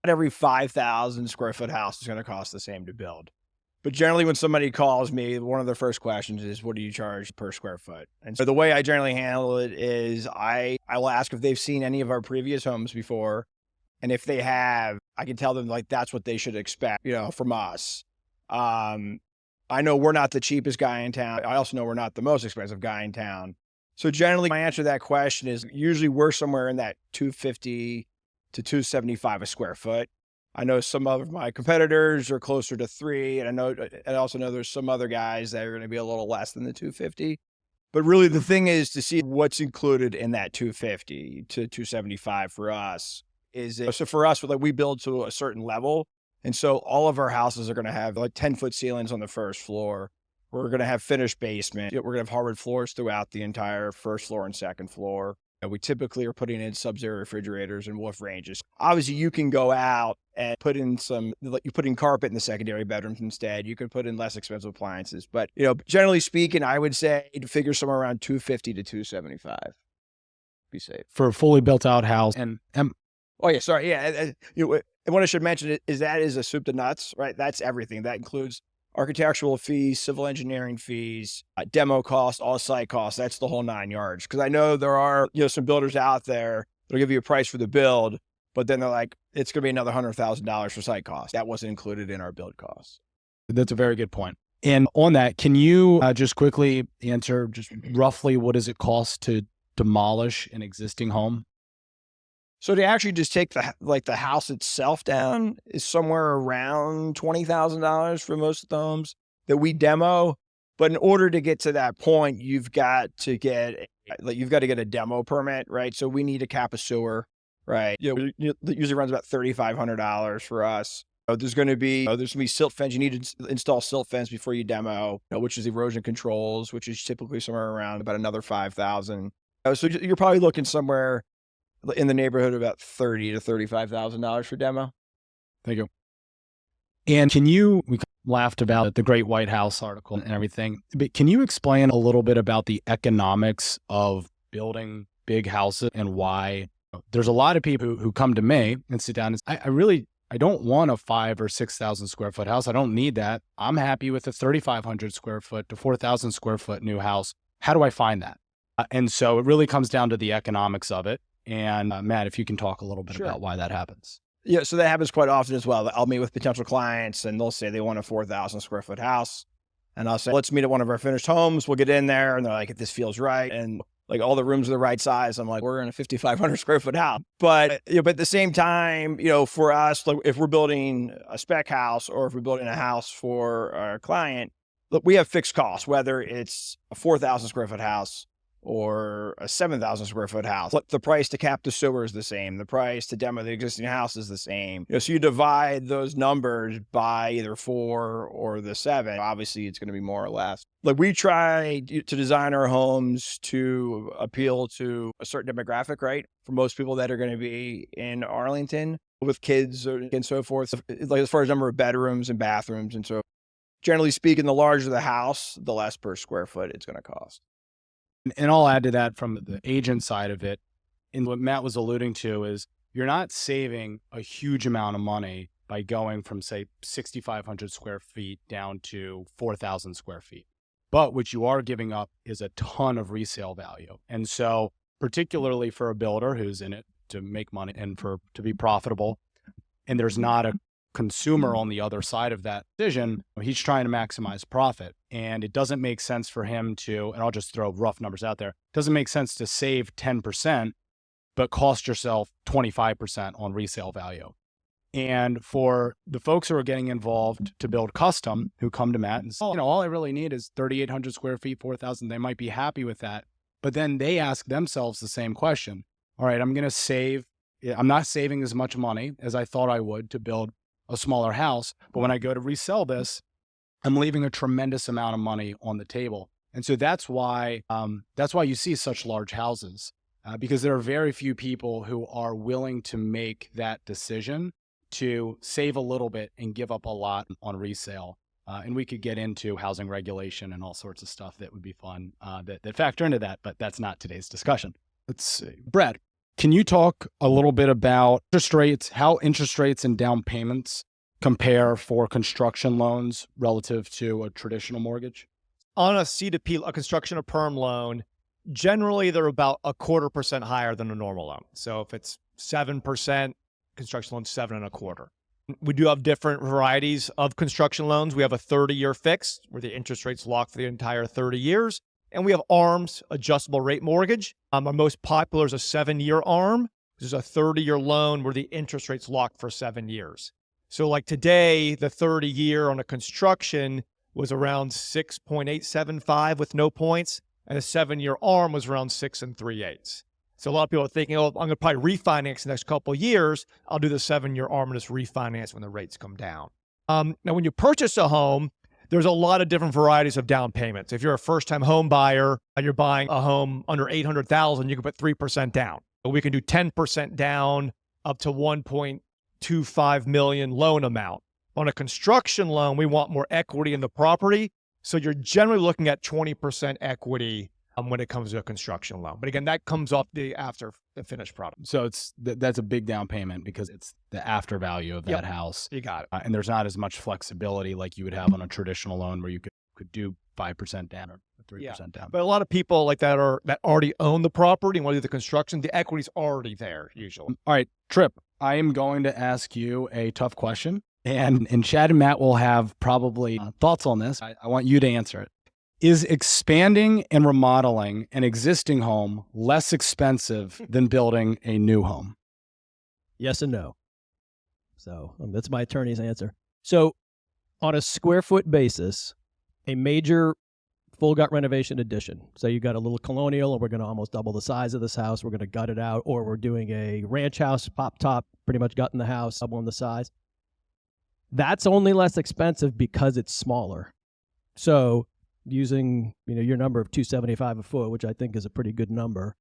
Speaker 3: Not every 5,000 square foot house is going to cost the same to build. But generally when somebody calls me, one of their first questions is, what do you charge per square foot? And so the way I generally handle it is I will ask if they've seen any of our previous homes before. And if they have, I can tell them that's what they should expect, from us. I know we're not the cheapest guy in town. I also know we're not the most expensive guy in town. So generally my answer to that question is usually we're somewhere in that $250 to $275 a square foot. I know some of my competitors are closer to $3, and I also know there's some other guys that are going to be a little less than the $250. But really the thing is to see what's included in that $250 to $275 for us. So for us, we build to a certain level. And so all of our houses are going to have 10-foot ceilings on the first floor. We're going to have finished basement. We're going to have hardwood floors throughout the entire first floor and second floor. We typically are putting in Sub-Zero refrigerators and wolf ranges. Obviously, you can go out and put in you put in carpet in the secondary bedrooms instead. You can put in less expensive appliances. But, generally speaking, I would say to figure somewhere around $250 to $275. Be safe.
Speaker 1: For a fully built out house. And
Speaker 3: oh, yeah, sorry. Yeah. What I should mention is that is a soup to nuts, right? That's everything. That includes architectural fees, civil engineering fees, demo costs, all site costs. That's the whole 9 yards. Because I know there are some builders out there that'll give you a price for the build, but then they're like, it's going to be another $100,000 for site costs. That wasn't included in our build costs.
Speaker 1: That's a very good point. And on that, can you just quickly answer just roughly what does it cost to demolish an existing home?
Speaker 3: So to actually just take the house itself down is somewhere around $20,000 for most of the homes that we demo. But in order to get to that point, you've got to get a demo permit, right? So we need to cap a sewer, right? It usually runs about $3,500 for us. There's going to be silt fence. You need to install silt fence before you demo, which is erosion controls, which is typically somewhere around about another $5,000. So you're probably looking somewhere in the neighborhood of about $30,000 to $35,000 for demo.
Speaker 1: Thank you. And laughed about the Great White House article and everything. But can you explain a little bit about the economics of building big houses and why? There's a lot of people who come to me and sit down and say, I don't want a 5,000 or 6,000 square foot house. I don't need that. I'm happy with a 3,500 square foot to 4,000 square foot new house. How do I find that? And so it really comes down to the economics of it. And Matt, if you can talk a little bit about why that happens.
Speaker 3: Yeah, so that happens quite often as well. I'll meet with potential clients and they'll say they want a 4,000 square foot house. And I'll say, let's meet at one of our finished homes. We'll get in there. And they're like, if this feels right. And like all the rooms are the right size. I'm like, we're in a 5,500 square foot house. But, but at the same time, for us, like if we're building a spec house or if we're building a house for our client, look, we have fixed costs, whether it's a 4,000 square foot house or a 7,000 square foot house. The price to cap the sewer is the same. The price to demo the existing house is the same. So you divide those numbers by either 4 or the 7. Obviously, it's going to be more or less. Like we try to design our homes to appeal to a certain demographic, right? For most people that are going to be in Arlington with kids and so forth, like as far as number of bedrooms and bathrooms. And so generally speaking, the larger the house, the less per square foot it's going to cost.
Speaker 1: And I'll add to that from the agent side of it. And what Matt was alluding to is you're not saving a huge amount of money by going from, say, 6,500 square feet down to 4,000 square feet. But what you are giving up is a ton of resale value. And so particularly for a builder who's in it to make money and to be profitable, and there's not a consumer on the other side of that decision, he's trying to maximize profit. And it doesn't make sense for him to, and I'll just throw rough numbers out there, it doesn't make sense to save 10%, but cost yourself 25% on resale value. And for the folks who are getting involved to build custom, who come to Matt and say, all I really need is 3,800 square feet, 4,000, they might be happy with that. But then they ask themselves the same question. All right, I'm not saving as much money as I thought I would to build a smaller house, but when I go to resell this, I'm leaving a tremendous amount of money on the table. And so that's why you see such large houses, because there are very few people who are willing to make that decision to save a little bit and give up a lot on resale. And we could get into housing regulation and all sorts of stuff that would be fun that factor into that, but that's not today's discussion. Let's see. Brad, can you talk a little bit about interest rates, how interest rates and down payments compare for construction loans relative to a traditional mortgage?
Speaker 5: On a C2P, a construction or perm loan, generally they're about 0.25% higher than a normal loan. So if it's 7%, construction loan's 7.25%. We do have different varieties of construction loans. We have a 30-year fixed where the interest rate's locked for the entire 30 years. And we have ARMs, adjustable rate mortgage. Our most popular is a 7-year ARM. This is a 30-year loan where the interest rate's locked for 7 years. So like today, the 30-year on a construction was around 6.875 with no points, and a 7-year ARM was around 6 3/8. So a lot of people are thinking, I'm going to probably refinance the next couple of years. I'll do the 7-year ARM and just refinance when the rates come down. Now, when you purchase a home, there's a lot of different varieties of down payments. If you're a first-time home buyer and you're buying a home under $800,000, you can put 3% down. But we can do 10% down up to $1.25 million loan amount. On a construction loan, we want more equity in the property. So you're generally looking at 20% equity when it comes to a construction loan. But again, that comes off after the finished product.
Speaker 1: So that's a big down payment because it's the after value of that house.
Speaker 5: You got it.
Speaker 1: And there's not as much flexibility like you would have on a traditional loan where you could do 5% down or 3% down.
Speaker 5: But a lot of people like that already own the property and want to do the construction. The equity's already there usually.
Speaker 1: All right, Tripp, I am going to ask you a tough question. And Chad and Matt will have probably thoughts on this. I want you to answer it. Is expanding and remodeling an existing home less expensive than building a new home?
Speaker 4: Yes and no. So that's my attorney's answer. So on a square foot basis, a major full gut renovation addition. So you got a little colonial and we're going to almost double the size of this house. We're going to gut it out, or we're doing a ranch house, pop top, pretty much gutting the house, doubling the size. That's only less expensive because it's smaller. So using your number of $275 a foot, which I think is a pretty good number,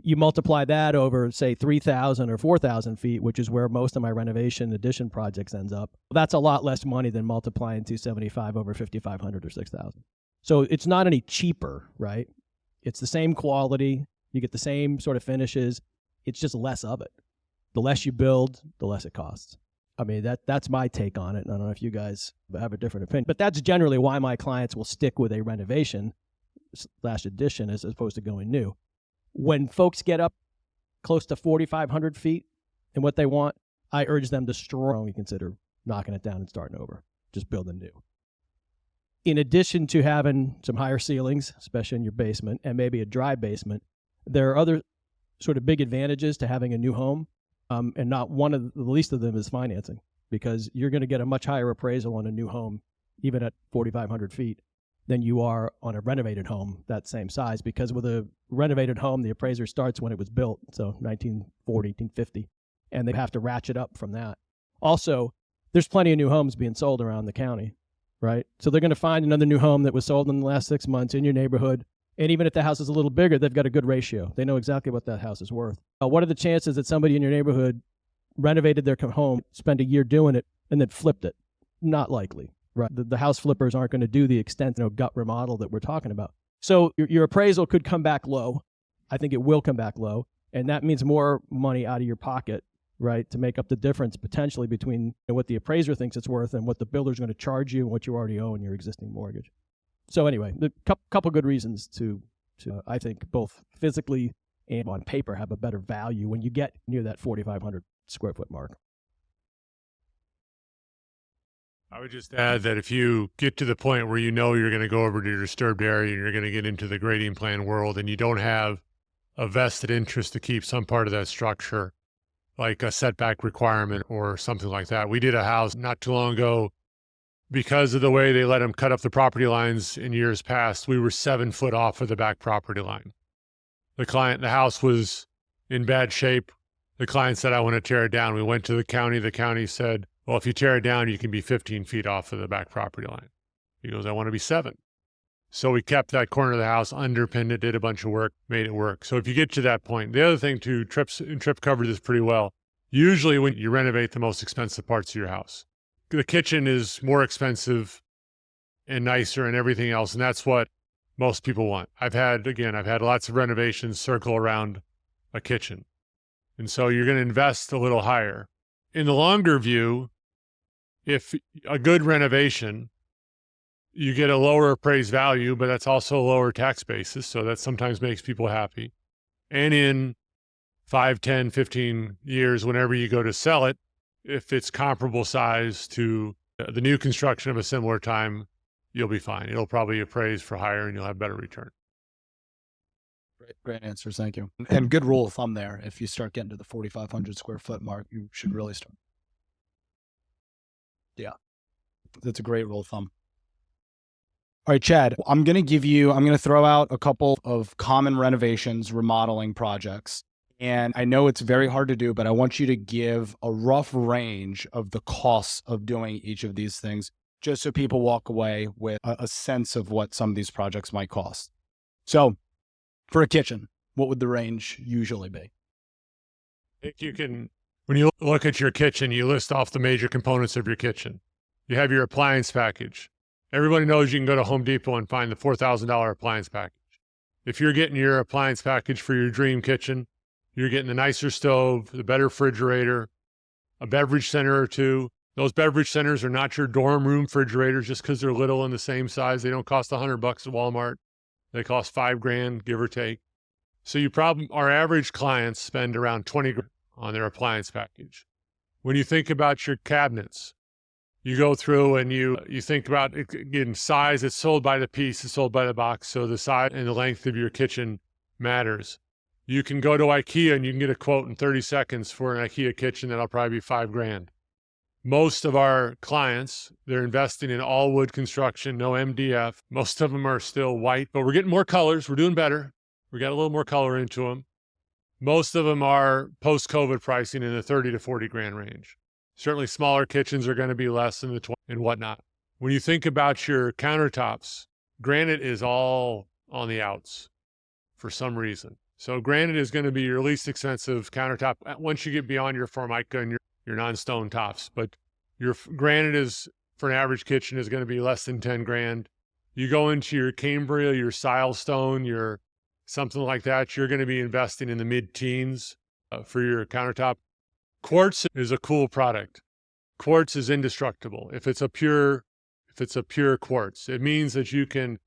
Speaker 4: You multiply that over, say, 3,000 or 4,000 feet, which is where most of my renovation addition projects ends up. That's a lot less money than multiplying 275 over 5,500 or 6,000. So it's not any cheaper, right? It's the same quality. You get the same sort of finishes. It's just less of it. The less you build, the less it costs. I mean, that's my take on it. I don't know if you guys have a different opinion, but that's generally why my clients will stick with a renovation / addition as opposed to going new. When folks get up close to 4,500 feet and what they want, I urge them to strongly consider knocking it down and starting over, just building new. In addition to having some higher ceilings, especially in your basement, and maybe a dry basement, there are other sort of big advantages to having a new home, and not one of the least of them is financing, because you're going to get a much higher appraisal on a new home, even at 4,500 feet, than you are on a renovated home that same size, because with a renovated home, the appraiser starts when it was built, so 1940, 1950, and they have to ratchet up from that. Also, there's plenty of new homes being sold around the county, right? So they're going to find another new home that was sold in the last 6 months in your neighborhood, and even if the house is a little bigger, they've got a good ratio. They know exactly what that house is worth. What are the chances that somebody in your neighborhood renovated their home, spent a year doing it, and then flipped it? Not likely. Right. The house flippers aren't going to do the extent, gut remodel that we're talking about. So your appraisal could come back low. I think it will come back low. And that means more money out of your pocket, right, to make up the difference potentially between what the appraiser thinks it's worth and what the builder's going to charge you and what you already owe in your existing mortgage. So anyway, a couple good reasons to I think, both physically and on paper have a better value when you get near that 4,500 square foot mark.
Speaker 2: I would just add that if you get to the point where you're going to go over to your disturbed area and you're going to get into the grading plan world and you don't have a vested interest to keep some part of that structure, like a setback requirement or something like that. We did a house not too long ago. Because of the way they let them cut up the property lines in years past, we were 7 foot off of the back property line. The house was in bad shape. The client said, I want to tear it down. We went to the county. The county said, well, if you tear it down, you can be 15 feet off of the back property line. He goes, I want to be 7. So we kept that corner of the house, underpinned it, did a bunch of work, made it work. So if you get to that point, the other thing too, Tripp covered this pretty well. Usually when you renovate the most expensive parts of your house, the kitchen is more expensive and nicer and everything else. And that's what most people want. I've had lots of renovations circle around a kitchen. And so you're going to invest a little higher. In the longer view, if a good renovation, you get a lower appraised value, but that's also a lower tax basis. So that sometimes makes people happy. And in 5, 10, 15 years, whenever you go to sell it, if it's comparable size to the new construction of a similar time, you'll be fine. It'll probably appraise for higher and you'll have better return.
Speaker 1: Great answers. Thank you. And good rule of thumb there. If you start getting to the 4,500 square foot mark, you should really start. Yeah, that's a great rule of thumb. All right, Chad, I'm going to throw out a couple of common renovations, remodeling projects. And I know it's very hard to do, but I want you to give a rough range of the costs of doing each of these things, just so people walk away with a sense of what some of these projects might cost. So for a kitchen, what would the range usually be?
Speaker 2: I think when you look at your kitchen, you list off the major components of your kitchen. You have your appliance package. Everybody knows you can go to Home Depot and find the $4,000 appliance package. If you're getting your appliance package for your dream kitchen, you're getting the nicer stove, the better refrigerator, a beverage center or two. Those beverage centers are not your dorm room refrigerators just because they're little and the same size. They don't cost $100 at Walmart. They cost $5,000, give or take. So our average clients spend around $20,000 on their appliance package. When you think about your cabinets, you go through and you think about, again, size. It's sold by the piece, it's sold by the box. So the size and the length of your kitchen matters. You can go to IKEA and you can get a quote in 30 seconds for an IKEA kitchen that'll probably be $5,000. Most of our clients, they're investing in all wood construction, no MDF. Most of them are still white, but we're getting more colors. We're doing better. We got a little more color into them. Most of them are post-COVID pricing in the 30 to 40 grand range. Certainly smaller kitchens are going to be less than the 20 and whatnot. When you think about your countertops, granite is all on the outs for some reason. So granite is going to be your least expensive countertop once you get beyond your Formica and your non-stone tops. But your granite is, for an average kitchen, is going to be less than 10 grand. You go into your Cambria, your Silestone, your something like that, you're going to be investing in the mid-teens for your countertop. Quartz is a cool product. Quartz is indestructible. If it's a pure quartz, it means that you can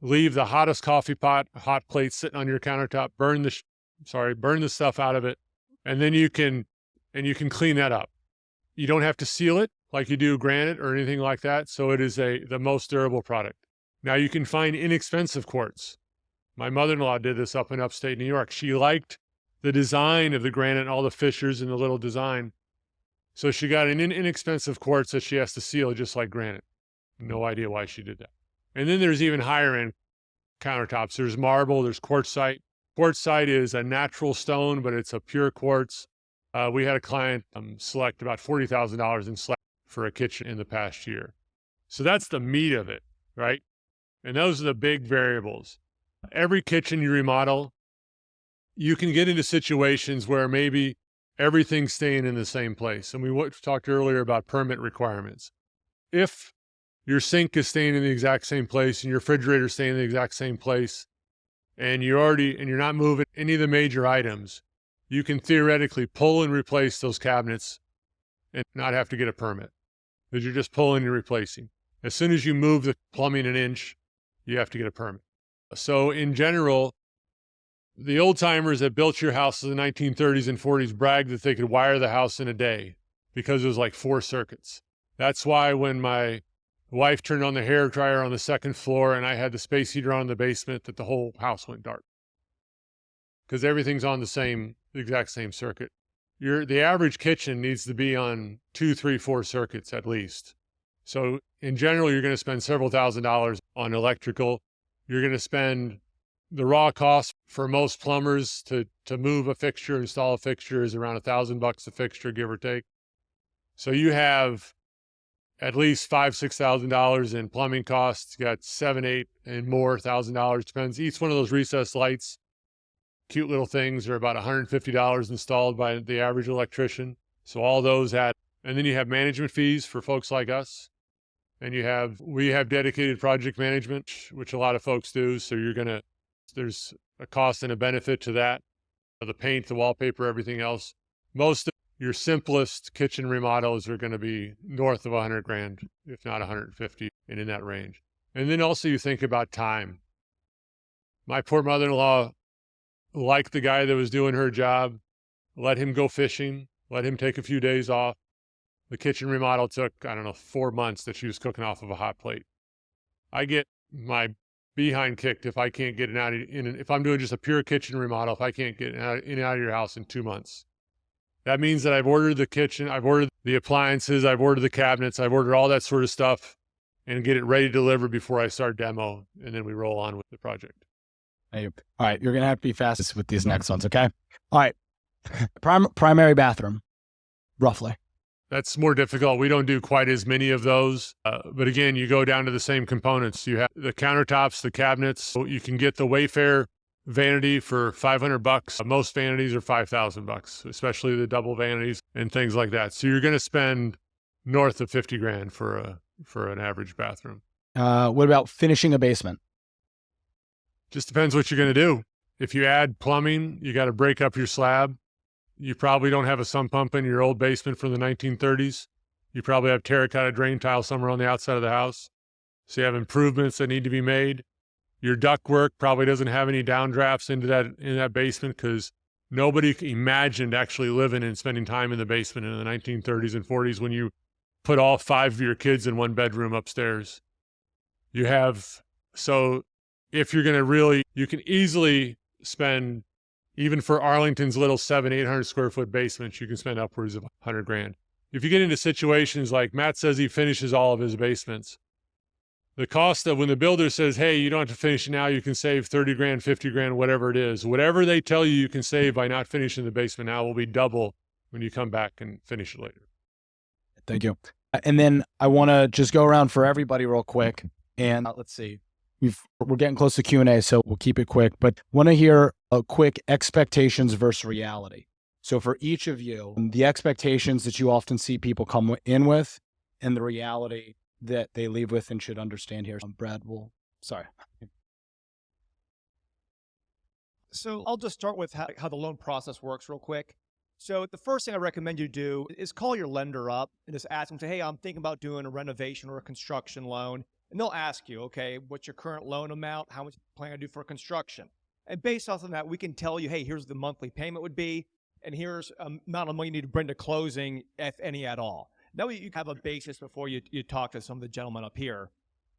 Speaker 2: leave the hottest coffee pot, hot plate sitting on your countertop, burn the stuff out of it, and then you can clean that up. You don't have to seal it like you do granite or anything like that. So it is the most durable product. Now you can find inexpensive quartz. My mother-in-law did this up in upstate New York. She liked the design of the granite and all the fissures and the little design. So she got an inexpensive quartz that she has to seal just like granite. No idea why she did that. And then there's even higher end countertops. There's marble, there's quartzite. Quartzite is a natural stone, but it's a pure quartz. We had a client select about $40,000 in slab for a kitchen in the past year. So that's the meat of it, right? And those are the big variables. Every kitchen you remodel, you can get into situations where maybe everything's staying in the same place. And we talked earlier about permit requirements. If your sink is staying in the exact same place and your refrigerator is staying in the exact same place, and you're not moving any of the major items, you can theoretically pull and replace those cabinets and not have to get a permit because you're just pulling and replacing. As soon as you move the plumbing an inch, you have to get a permit. So in general, the old timers that built your house in the 1930s and 40s bragged that they could wire the house in a day because it was like 4 circuits. That's why when my wife turned on the hair dryer on the 2nd floor and I had the space heater on in the basement, that the whole house went dark because everything's on the exact same circuit. The average kitchen needs to be on 2, 3, 4 circuits at least. So in general, you're going to spend several $1,000s on electrical. You're going to spend the raw cost for most plumbers to move a fixture, install a fixture is around $1,000 a fixture, give or take. So you have at least $5,000, $6,000 in plumbing costs. You got $7,000, $8,000 and more $1,000. Depends. Each one of those recessed lights, cute little things, are about $150 installed by the average electrician. So all those add, and then you have management fees for folks like us. And we have dedicated project management, which a lot of folks do. So there's a cost and a benefit to that. The paint, the wallpaper, everything else. Most of your simplest kitchen remodels are going to be north of 100 grand, if not 150, and in that range. And then also you think about time. My poor mother-in-law liked the guy that was doing her job, let him go fishing, let him take a few days off. The kitchen remodel took, 4 months that she was cooking off of a hot plate. I get my behind kicked if I can't get it out if I'm doing just a pure kitchen remodel, if I can't get it in and out of your house in 2 months. That means that I've ordered the kitchen, I've ordered the appliances, I've ordered the cabinets, I've ordered all that sort of stuff and get it ready to deliver before I start demo, and then we roll on with the project.
Speaker 1: Hey, all right, you're going to have to be fast with these next ones, okay? All right, primary bathroom, roughly.
Speaker 2: That's more difficult. We don't do quite as many of those. But again, you go down to the same components. You have the countertops, the cabinets. You can get the Wayfair vanity for $500. Most vanities are $5,000, especially the double vanities and things like that. So you're going to spend north of 50 grand for an average bathroom.
Speaker 1: What about finishing a basement?
Speaker 2: Just depends what you're going to do. If you add plumbing, you got to break up your slab. You probably don't have a sump pump in your old basement from the 1930s. You probably have terracotta drain tile somewhere on the outside of the house. So you have improvements that need to be made. Your ductwork probably doesn't have any downdrafts in that basement because nobody imagined actually living and spending time in the basement in the 1930s and 40s when you put all 5 of your kids in one bedroom upstairs. So if you're going to you can easily spend, even for Arlington's little 700-800 square foot basements, you can spend upwards of 100 grand. If you get into situations like Matt says he finishes all of his basements, the cost of when the builder says, hey, you don't have to finish it now, you can save 30 grand, 50 grand, whatever it is. Whatever they tell you can save by not finishing the basement now will be double when you come back and finish it later.
Speaker 1: Thank you. And then I want to just go around for everybody real quick. And let's see. we're getting close to Q&A, so we'll keep it quick, but want to hear a quick expectations versus reality. So for each of you, the expectations that you often see people come in with and the reality that they leave with and should understand here. Brad sorry.
Speaker 5: So I'll just start with how the loan process works real quick. So the first thing I recommend you do is call your lender up and just ask them, say, hey, I'm thinking about doing a renovation or a construction loan. And they'll ask you, okay, what's your current loan amount? How much do you plan to do for construction? And based off of that, we can tell you, hey, here's the monthly payment would be, and here's amount of money you need to bring to closing, if any at all. That way you have a basis before you talk to some of the gentlemen up here.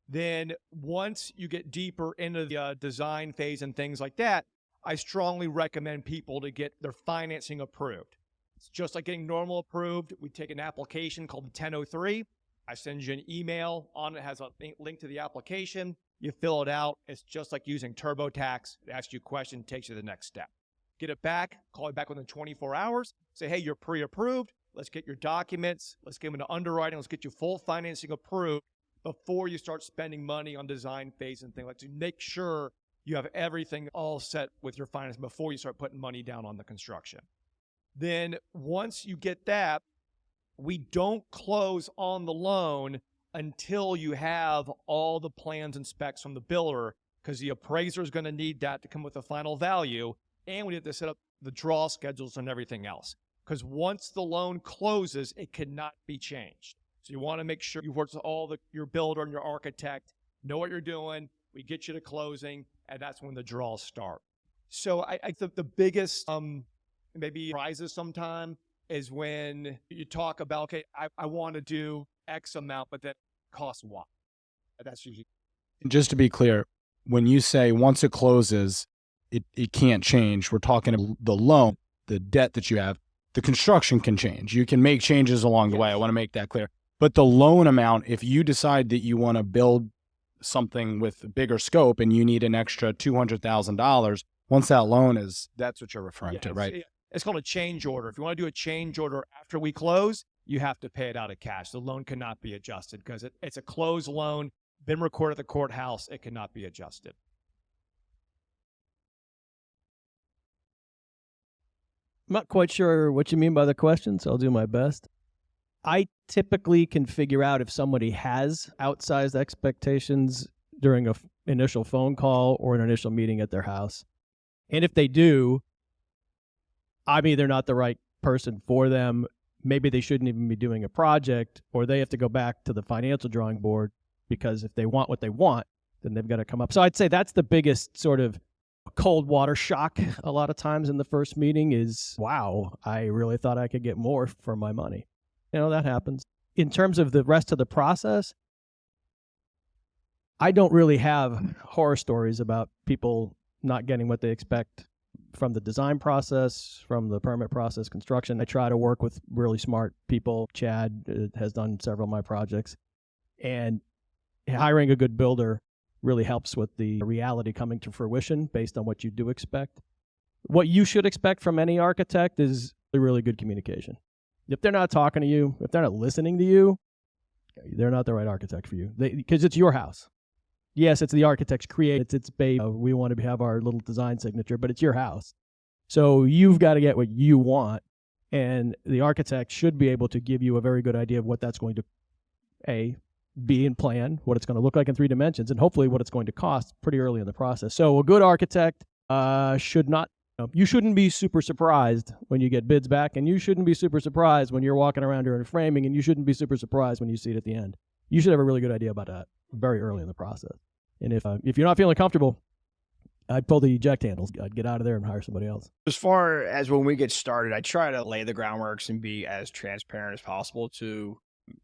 Speaker 5: Then once you get deeper into the design phase and things like that, I strongly recommend people to get their financing approved. It's just like getting normal approved. We take an application called the 1003. I send you an email. On it has a link to the application. You fill it out. It's just like using TurboTax. It asks you a question, takes you to the next step. Get it back, call it back within 24 hours. Say, hey, you're pre-approved. Let's get your documents. Let's get them into underwriting. Let's get you full financing approved before you start spending money on design phase and things like that. To make sure you have everything all set with your finance before you start putting money down on the construction. Then once you get that, we don't close on the loan until you have all the plans and specs from the builder, because the appraiser is going to need that to come with the final value. And we have to set up the draw schedules and everything else. Because once the loan closes, it cannot be changed. So you want to make sure you work with your builder and your architect, know what you're doing. We get you to closing, and that's when the draws start. So I think the biggest maybe surprises sometime is when you talk about, okay, I want to do X amount, but that costs Y. That's usually.
Speaker 1: Just to be clear, when you say once it closes, it can't change. We're talking the loan, the debt that you have. The construction can change. You can make changes along the way. I want to make that clear. But the loan amount, if you decide that you want to build something with a bigger scope and you need an extra $200,000, once that loan is, that's what you're referring to, right?
Speaker 5: It's called a change order. If you want to do a change order after we close, you have to pay it out of cash. The loan cannot be adjusted because it's a closed loan, been recorded at the courthouse. It cannot be adjusted.
Speaker 4: I'm not quite sure what you mean by the question, so I'll do my best. I typically can figure out if somebody has outsized expectations during an initial phone call or an initial meeting at their house. And if they do, I'm either not the right person for them, maybe they shouldn't even be doing a project, or they have to go back to the financial drawing board, because if they want what they want, then they've got to come up. So I'd say that's the biggest sort of cold water shock a lot of times in the first meeting is, wow, I really thought I could get more for my money. You know, that happens. In terms of the rest of the process, I don't really have horror stories about people not getting what they expect from the design process, from the permit process, construction. I try to work with really smart people. Chad has done several of my projects. And hiring a good builder really helps with the reality coming to fruition based on what you do expect. What you should expect from any architect is really good communication. If they're not talking to you, if they're not listening to you, they're not the right architect for you, because it's your house. Yes, it's the architect's create. It's baby. We want to have our little design signature, but it's your house. So you've got to get what you want, and the architect should be able to give you a very good idea of what that's going to, be in plan, what it's going to look like in 3 dimensions, and hopefully what it's going to cost pretty early in the process. So a good architect should not, you shouldn't be super surprised when you get bids back, and you shouldn't be super surprised when you're walking around during framing, and you shouldn't be super surprised when you see it at the end. You should have a really good idea about that very early in the process. And if you're not feeling comfortable, I'd pull the eject handles. I'd get out of there and hire somebody else.
Speaker 3: As far as when we get started, I try to lay the groundworks and be as transparent as possible to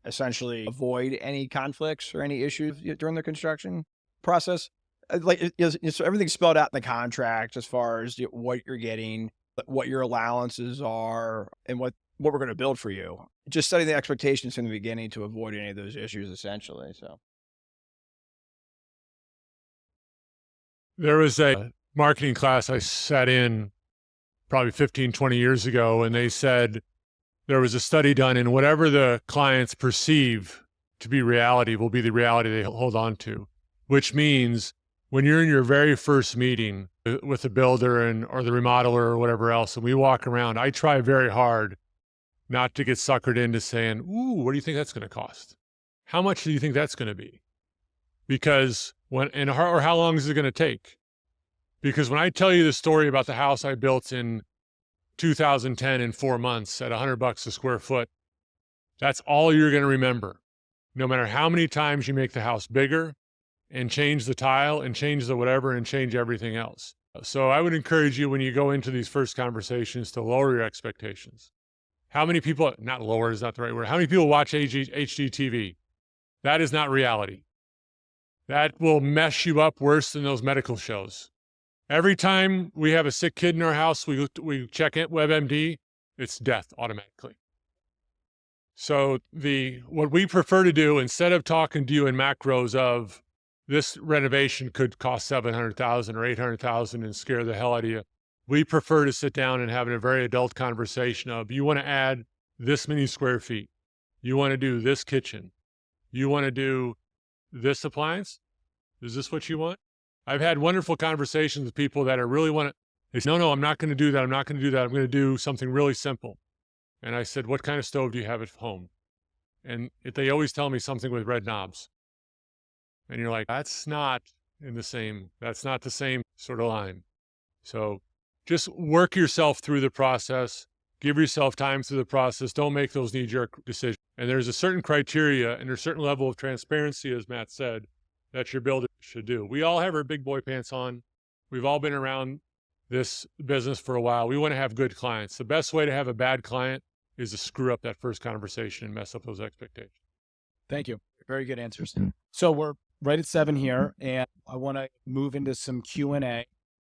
Speaker 3: essentially avoid any conflicts or any issues during the construction process. So everything's spelled out in the contract as far as what you're getting, what your allowances are, and what we're going to build for you. Just setting the expectations from the beginning to avoid any of those issues, essentially. So
Speaker 2: there was a marketing class I sat in probably 15, 20 years ago, and they said there was a study done, and whatever the clients perceive to be reality will be the reality they hold on to, which means when you're in your very first meeting with the builder or the remodeler or whatever else, and we walk around, I try very hard not to get suckered into saying, ooh, what do you think that's going to cost? How much do you think that's going to be? Because or how long is it going to take? Because when I tell you the story about the house I built in 2010 in 4 months at $100 a square foot, that's all you're going to remember. No matter how many times you make the house bigger and change the tile and change the whatever and change everything else. So I would encourage you when you go into these first conversations to lower your expectations. How many people, not lower is not the right word, how many people watch HGTV? That is not reality. That will mess you up worse than those medical shows. Every time we have a sick kid in our house, we check it, WebMD, it's death automatically. So what we prefer to do, instead of talking to you in macros of this renovation could cost $700,000 or $800,000 and scare the hell out of you, we prefer to sit down and have a very adult conversation of, you want to add this many square feet, you want to do this kitchen, you want to do this appliance, is this what you want? I've had wonderful conversations with people that really want to, they say, no, I'm not going to do that, I'm not going to do that, I'm going to do something really simple. And I said, what kind of stove do you have at home? And they always tell me something with red knobs. And you're like, that's not the same sort of line. So just work yourself through the process, give yourself time through the process, don't make those knee-jerk decisions. And there's a certain criteria and there's a certain level of transparency, as Matt said, that your builder should do. We all have our big boy pants on. We've all been around this business for a while. We want to have good clients. The best way to have a bad client is to screw up that first conversation and mess up those expectations.
Speaker 1: Thank you. Very good answers. So we're right at 7 here, and I want to move into some Q&A.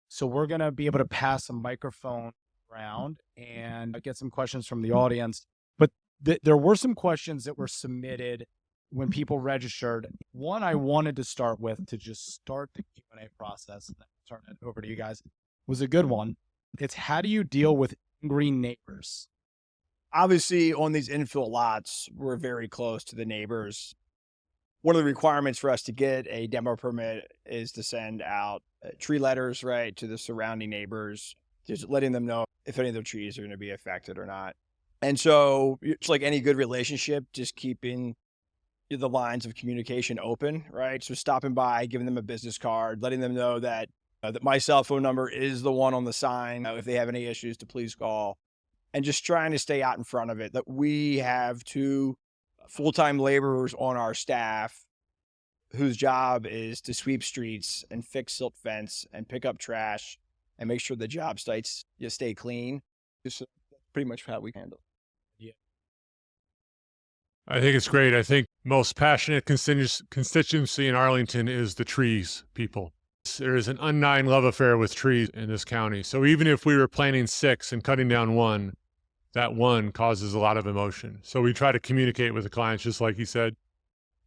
Speaker 1: So we're going to be able to pass a microphone around and get some questions from the audience. But there were some questions that were submitted when people registered. One I wanted to start with to just start the Q&A process, and then turn it over to you guys, was a good one. It's, how do you deal with angry neighbors?
Speaker 3: Obviously, on these infill lots, we're very close to the neighbors. One of the requirements for us to get a demo permit is to send out tree letters, right, to the surrounding neighbors, just letting them know if any of their trees are going to be affected or not. And so it's like any good relationship, just keeping the lines of communication open, right? So stopping by, giving them a business card, letting them know that that my cell phone number is the one on the sign. If they have any issues, to please call. And just trying to stay out in front of it, that we have 2 full-time laborers on our staff whose job is to sweep streets and fix silt fence and pick up trash and make sure the job sites just stay clean. Just pretty much how we handle it.
Speaker 1: Yeah.
Speaker 2: I think it's great. I think most passionate constituency in Arlington is the trees people. There is an undying love affair with trees in this county. So even if we were planting 6 and cutting down 1, that 1 causes a lot of emotion. So we try to communicate with the clients, just like he said.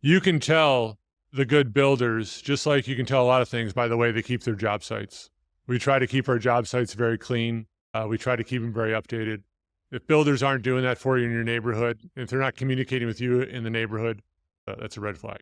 Speaker 2: You can tell the good builders, just like you can tell a lot of things by the way they keep their job sites. We try to keep our job sites very clean. We try to keep them very updated. If builders aren't doing that for you in your neighborhood, if they're not communicating with you in the neighborhood, that's a red flag.